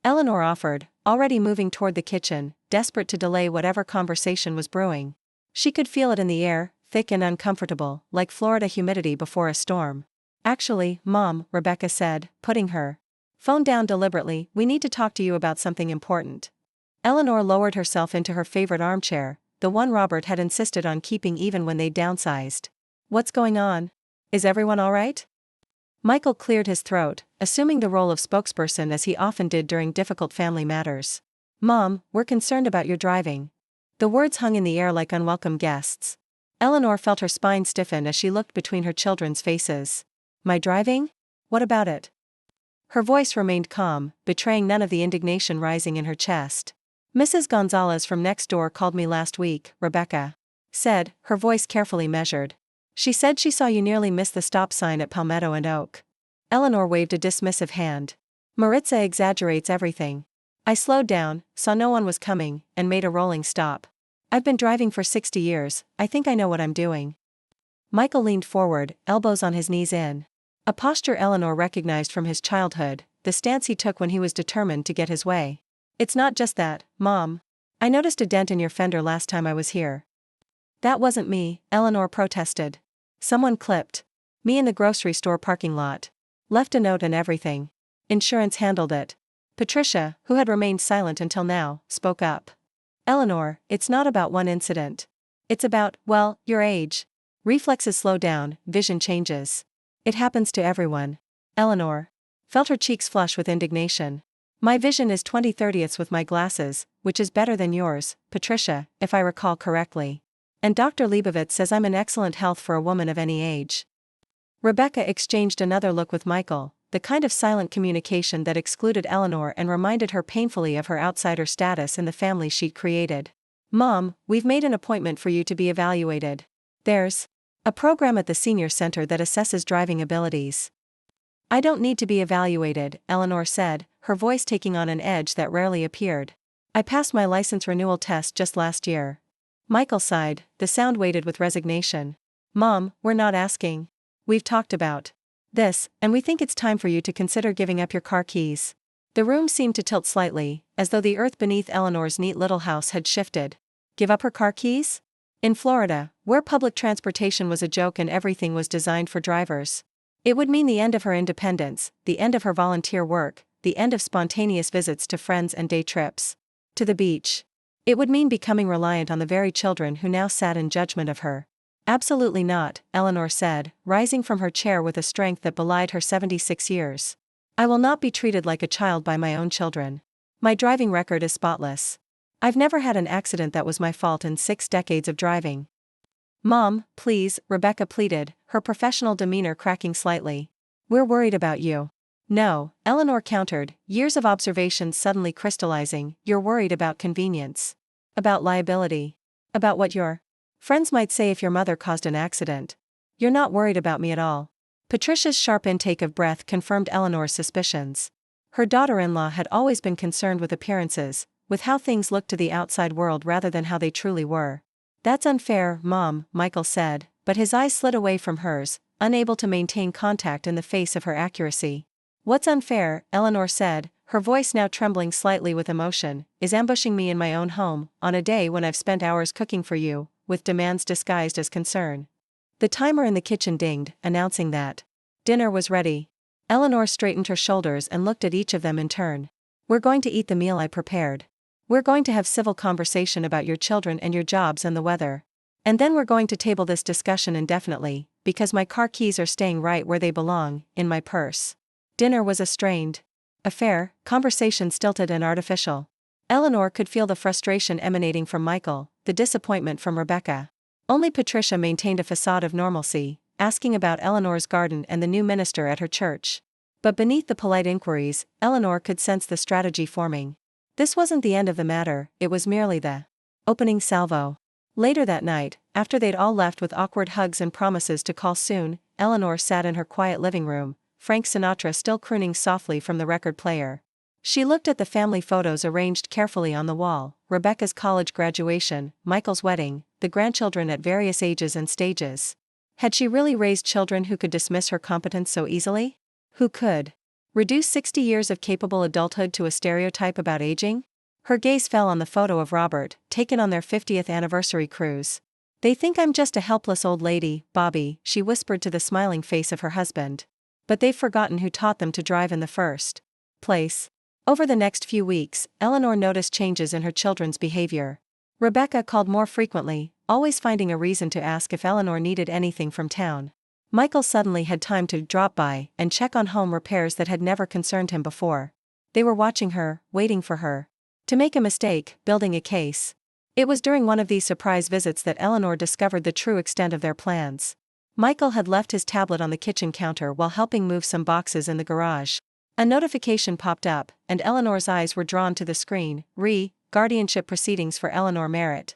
Eleanor offered, already moving toward the kitchen, desperate to delay whatever conversation was brewing. She could feel it in the air, thick and uncomfortable, like Florida humidity before a storm. "Actually, Mom," Rebecca said, putting her phone down deliberately, "we need to talk to you about something important." Eleanor lowered herself into her favorite armchair, the one Robert had insisted on keeping even when they downsized. "What's going on? Is everyone all right?" Michael cleared his throat, assuming the role of spokesperson as he often did during difficult family matters. "Mom, we're concerned about your driving." The words hung in the air like unwelcome guests. Eleanor felt her spine stiffen as she looked between her children's faces. "My driving? What about it?" Her voice remained calm, betraying none of the indignation rising in her chest. Mrs. Gonzalez from next door called me last week, Rebecca said, her voice carefully measured. She said she saw you nearly miss the stop sign at Palmetto and Oak. Eleanor waved a dismissive hand. Maritza exaggerates everything. I slowed down, saw no one was coming, and made a rolling stop. I've been driving for 60 years, I think I know what I'm doing. Michael leaned forward, elbows on his knees in. A posture Eleanor recognized from his childhood, the stance he took when he was determined to get his way. It's not just that, Mom. I noticed a dent in your fender last time I was here. That wasn't me, Eleanor protested. Someone clipped me in the grocery store parking lot. Left a note and everything. Insurance handled it. Patricia, who had remained silent until now, spoke up. Eleanor, it's not about one incident. It's about, well, your age. Reflexes slow down, vision changes. It happens to everyone. Eleanor felt her cheeks flush with indignation. My vision is 20/30ths with my glasses, which is better than yours, Patricia, if I recall correctly. And Dr. Leibovitz says I'm in excellent health for a woman of any age. Rebecca exchanged another look with Michael, the kind of silent communication that excluded Eleanor and reminded her painfully of her outsider status in the family she'd created. Mom, we've made an appointment for you to be evaluated. There's a program at the senior center that assesses driving abilities. I don't need to be evaluated, Eleanor said, her voice taking on an edge that rarely appeared. I passed my license renewal test just last year. Michael sighed, the sound weighted with resignation. Mom, we're not asking. We've talked about this, and we think it's time for you to consider giving up your car keys. The room seemed to tilt slightly, as though the earth beneath Eleanor's neat little house had shifted. Give up her car keys? In Florida, where public transportation was a joke and everything was designed for drivers. It would mean the end of her independence, the end of her volunteer work, the end of spontaneous visits to friends and day trips to the beach. It would mean becoming reliant on the very children who now sat in judgment of her. Absolutely not, Eleanor said, rising from her chair with a strength that belied her 76 years. I will not be treated like a child by my own children. My driving record is spotless. I've never had an accident that was my fault in 6 decades of driving. Mom, please, Rebecca pleaded, her professional demeanor cracking slightly. We're worried about you. No, Eleanor countered, years of observations suddenly crystallizing. You're worried about convenience. About liability. About what your friends might say if your mother caused an accident. You're not worried about me at all. Patricia's sharp intake of breath confirmed Eleanor's suspicions. Her daughter-in-law had always been concerned with appearances, with how things looked to the outside world rather than how they truly were. That's unfair, Mom, Michael said, but his eyes slid away from hers, unable to maintain contact in the face of her accuracy. What's unfair, Eleanor said, her voice now trembling slightly with emotion, is ambushing me in my own home, on a day when I've spent hours cooking for you, with demands disguised as concern. The timer in the kitchen dinged, announcing that dinner was ready. Eleanor straightened her shoulders and looked at each of them in turn. We're going to eat the meal I prepared. We're going to have civil conversation about your children and your jobs and the weather. And then we're going to table this discussion indefinitely, because my car keys are staying right where they belong, in my purse. Dinner was a strained affair, conversation stilted and artificial. Eleanor could feel the frustration emanating from Michael, the disappointment from Rebecca. Only Patricia maintained a facade of normalcy, asking about Eleanor's garden and the new minister at her church. But beneath the polite inquiries, Eleanor could sense the strategy forming. This wasn't the end of the matter, it was merely the opening salvo. Later that night, after they'd all left with awkward hugs and promises to call soon, Eleanor sat in her quiet living room, Frank Sinatra still crooning softly from the record player. She looked at the family photos arranged carefully on the wall, Rebecca's college graduation, Michael's wedding, the grandchildren at various ages and stages. Had she really raised children who could dismiss her competence so easily? Who could reduce 60 years of capable adulthood to a stereotype about aging? Her gaze fell on the photo of Robert, taken on their 50th anniversary cruise. They think I'm just a helpless old lady, Bobby, she whispered to the smiling face of her husband. But they've forgotten who taught them to drive in the first place. Over the next few weeks, Eleanor noticed changes in her children's behavior. Rebecca called more frequently, always finding a reason to ask if Eleanor needed anything from town. Michael suddenly had time to drop by and check on home repairs that had never concerned him before. They were watching her, waiting for her to make a mistake, building a case. It was during one of these surprise visits that Eleanor discovered the true extent of their plans. Michael had left his tablet on the kitchen counter while helping move some boxes in the garage. A notification popped up, and Eleanor's eyes were drawn to the screen. guardianship proceedings for Eleanor Merritt.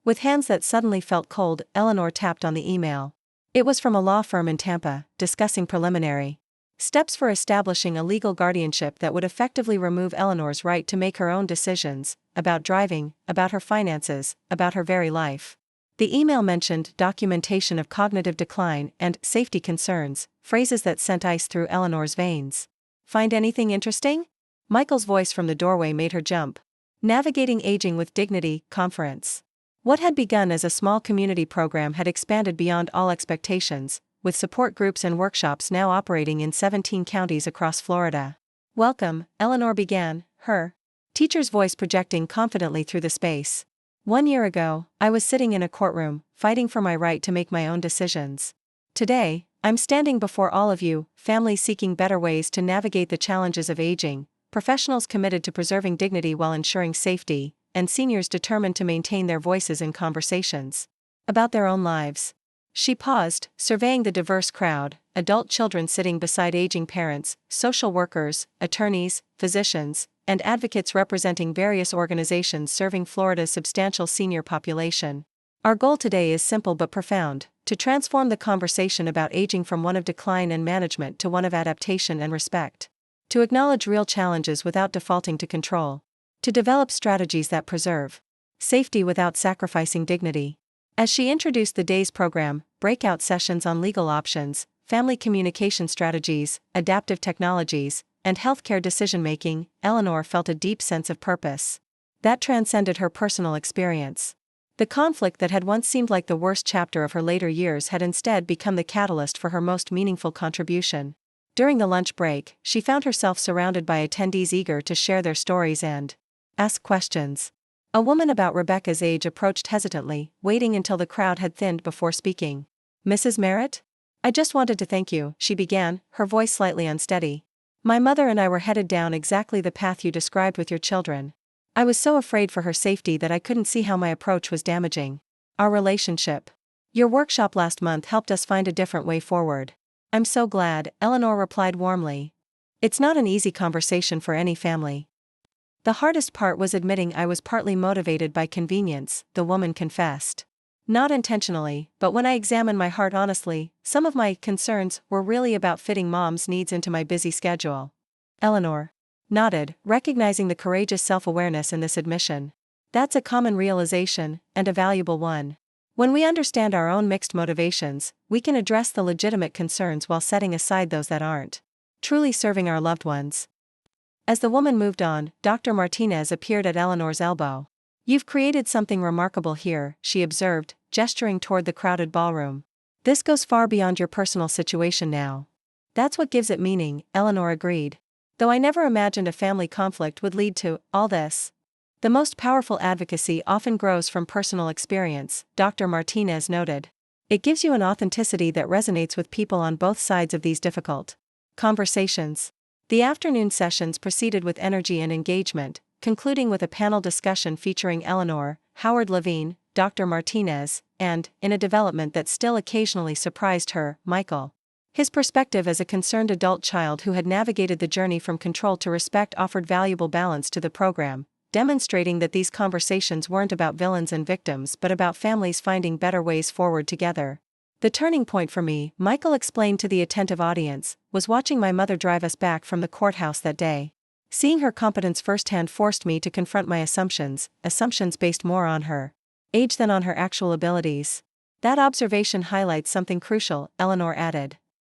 With hands that suddenly felt cold, Eleanor tapped on the email. It was from a law firm in Tampa, discussing preliminary steps for establishing a legal guardianship that would effectively remove Eleanor's right to make her own decisions, about driving, about her finances, about her very life. The email mentioned documentation of cognitive decline and safety concerns, phrases that sent ice through Eleanor's veins. Find anything interesting? Michael's voice from the doorway made her jump. Navigating Aging with Dignity Conference. What had begun as a small community program had expanded beyond all expectations, with support groups and workshops now operating in 17 counties across Florida. Welcome, Eleanor began, her teacher's voice projecting confidently through the space. 1 year ago, I was sitting in a courtroom, fighting for my right to make my own decisions. Today, I'm standing before all of you, families seeking better ways to navigate the challenges of aging, professionals committed to preserving dignity while ensuring safety, and seniors determined to maintain their voices in conversations about their own lives. She paused, surveying the diverse crowd, adult children sitting beside aging parents, social workers, attorneys, physicians, and advocates representing various organizations serving Florida's substantial senior population. Our goal today is simple but profound: to transform the conversation about aging from one of decline and management to one of adaptation and respect. To acknowledge real challenges without defaulting to control. To develop strategies that preserve safety without sacrificing dignity. As she introduced the day's program, breakout sessions on legal options, family communication strategies, adaptive technologies, and healthcare decision-making, Eleanor felt a deep sense of purpose that transcended her personal experience. The conflict that had once seemed like the worst chapter of her later years had instead become the catalyst for her most meaningful contribution. During the lunch break, she found herself surrounded by attendees eager to share their stories and ask questions. A woman about Rebecca's age approached hesitantly, waiting until the crowd had thinned before speaking. Mrs. Merritt? I just wanted to thank you, she began, her voice slightly unsteady. My mother and I were headed down exactly the path you described with your children. I was so afraid for her safety that I couldn't see how my approach was damaging our relationship. Your workshop last month helped us find a different way forward. I'm so glad, Eleanor replied warmly. It's not an easy conversation for any family. The hardest part was admitting I was partly motivated by convenience, the woman confessed. Not intentionally, but when I examined my heart honestly, some of my concerns were really about fitting Mom's needs into my busy schedule. Eleanor nodded, recognizing the courageous self-awareness in this admission. That's a common realization, and a valuable one. When we understand our own mixed motivations, we can address the legitimate concerns while setting aside those that aren't truly serving our loved ones. As the woman moved on, Dr. Martinez appeared at Eleanor's elbow. You've created something remarkable here, she observed, gesturing toward the crowded ballroom. This goes far beyond your personal situation now. That's what gives it meaning, Eleanor agreed. Though I never imagined a family conflict would lead to all this. The most powerful advocacy often grows from personal experience, Dr. Martinez noted. It gives you an authenticity that resonates with people on both sides of these difficult conversations. The afternoon sessions proceeded with energy and engagement, concluding with a panel discussion featuring Eleanor, Howard Levine, Dr. Martinez, and, in a development that still occasionally surprised her, Michael. His perspective as a concerned adult child who had navigated the journey from control to respect offered valuable balance to the program, demonstrating that these conversations weren't about villains and victims but about families finding better ways forward together. The turning point for me, Michael explained to the attentive audience, was watching my mother drive us back from the courthouse that day. Seeing her competence firsthand forced me to confront my assumptions based more on her age than on her actual abilities. That observation highlights something crucial, Eleanor added.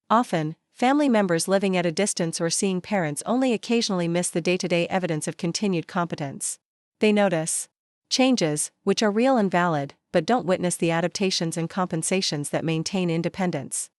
Often, family members living at a distance or seeing parents only occasionally miss the day-to-day evidence of continued competence. They notice changes, which are real and valid, but don't witness the adaptations and compensations that maintain independence.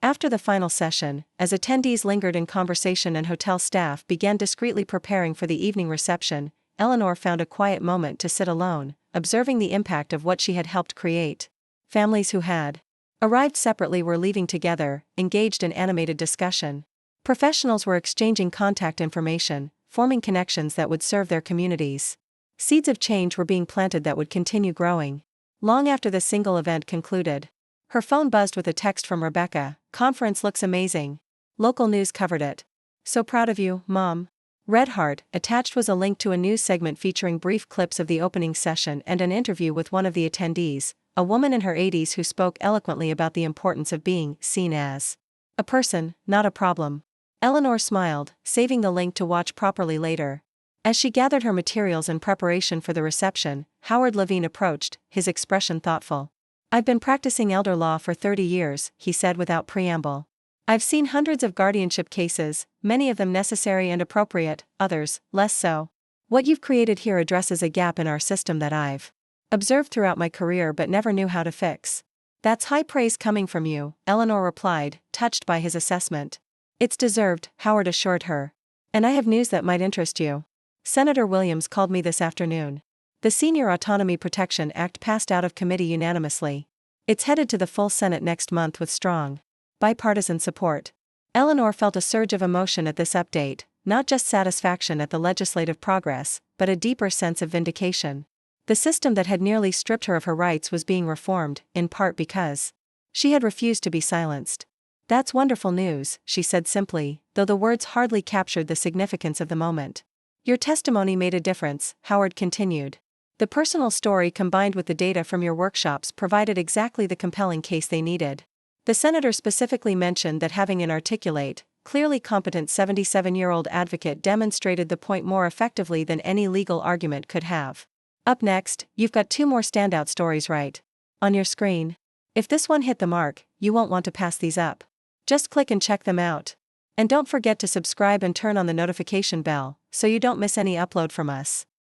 After the final session, as attendees lingered in conversation and hotel staff began discreetly preparing for the evening reception, Eleanor found a quiet moment to sit alone, observing the impact of what she had helped create. Families who had arrived separately were leaving together, engaged in animated discussion. Professionals were exchanging contact information, forming connections that would serve their communities. Seeds of change were being planted that would continue growing. Long after the single event concluded, her phone buzzed with a text from Rebecca. Conference looks amazing. Local news covered it. So proud of you, Mom. Red heart. Attached was a link to a news segment featuring brief clips of the opening session and an interview with one of the attendees, a woman in her 80s who spoke eloquently about the importance of being seen as a person, not a problem. Eleanor smiled, saving the link to watch properly later. As she gathered her materials in preparation for the reception, Howard Levine approached, his expression thoughtful. "I've been practicing elder law for 30 years, he said without preamble. I've seen hundreds of guardianship cases, many of them necessary and appropriate, others, less so. What you've created here addresses a gap in our system that I've observed throughout my career but never knew how to fix." "That's high praise coming from you," Eleanor replied, touched by his assessment. "It's deserved," Howard assured her. "And I have news that might interest you. Senator Williams called me this afternoon. The Senior Autonomy Protection Act passed out of committee unanimously. It's headed to the full Senate next month with strong bipartisan support." Eleanor felt a surge of emotion at this update, not just satisfaction at the legislative progress, but a deeper sense of vindication. The system that had nearly stripped her of her rights was being reformed, in part because she had refused to be silenced. "That's wonderful news," she said simply, though the words hardly captured the significance of the moment. "Your testimony made a difference," Howard continued. "The personal story combined with the data from your workshops provided exactly the compelling case they needed." The senator specifically mentioned that having an articulate, clearly competent 77-year-old advocate demonstrated the point more effectively than any legal argument could have. Up next, you've got 2 more standout stories right on your screen. If this one hit the mark, you won't want to pass these up. Just click and check them out. And don't forget to subscribe and turn on the notification bell, so you don't miss any upload from us.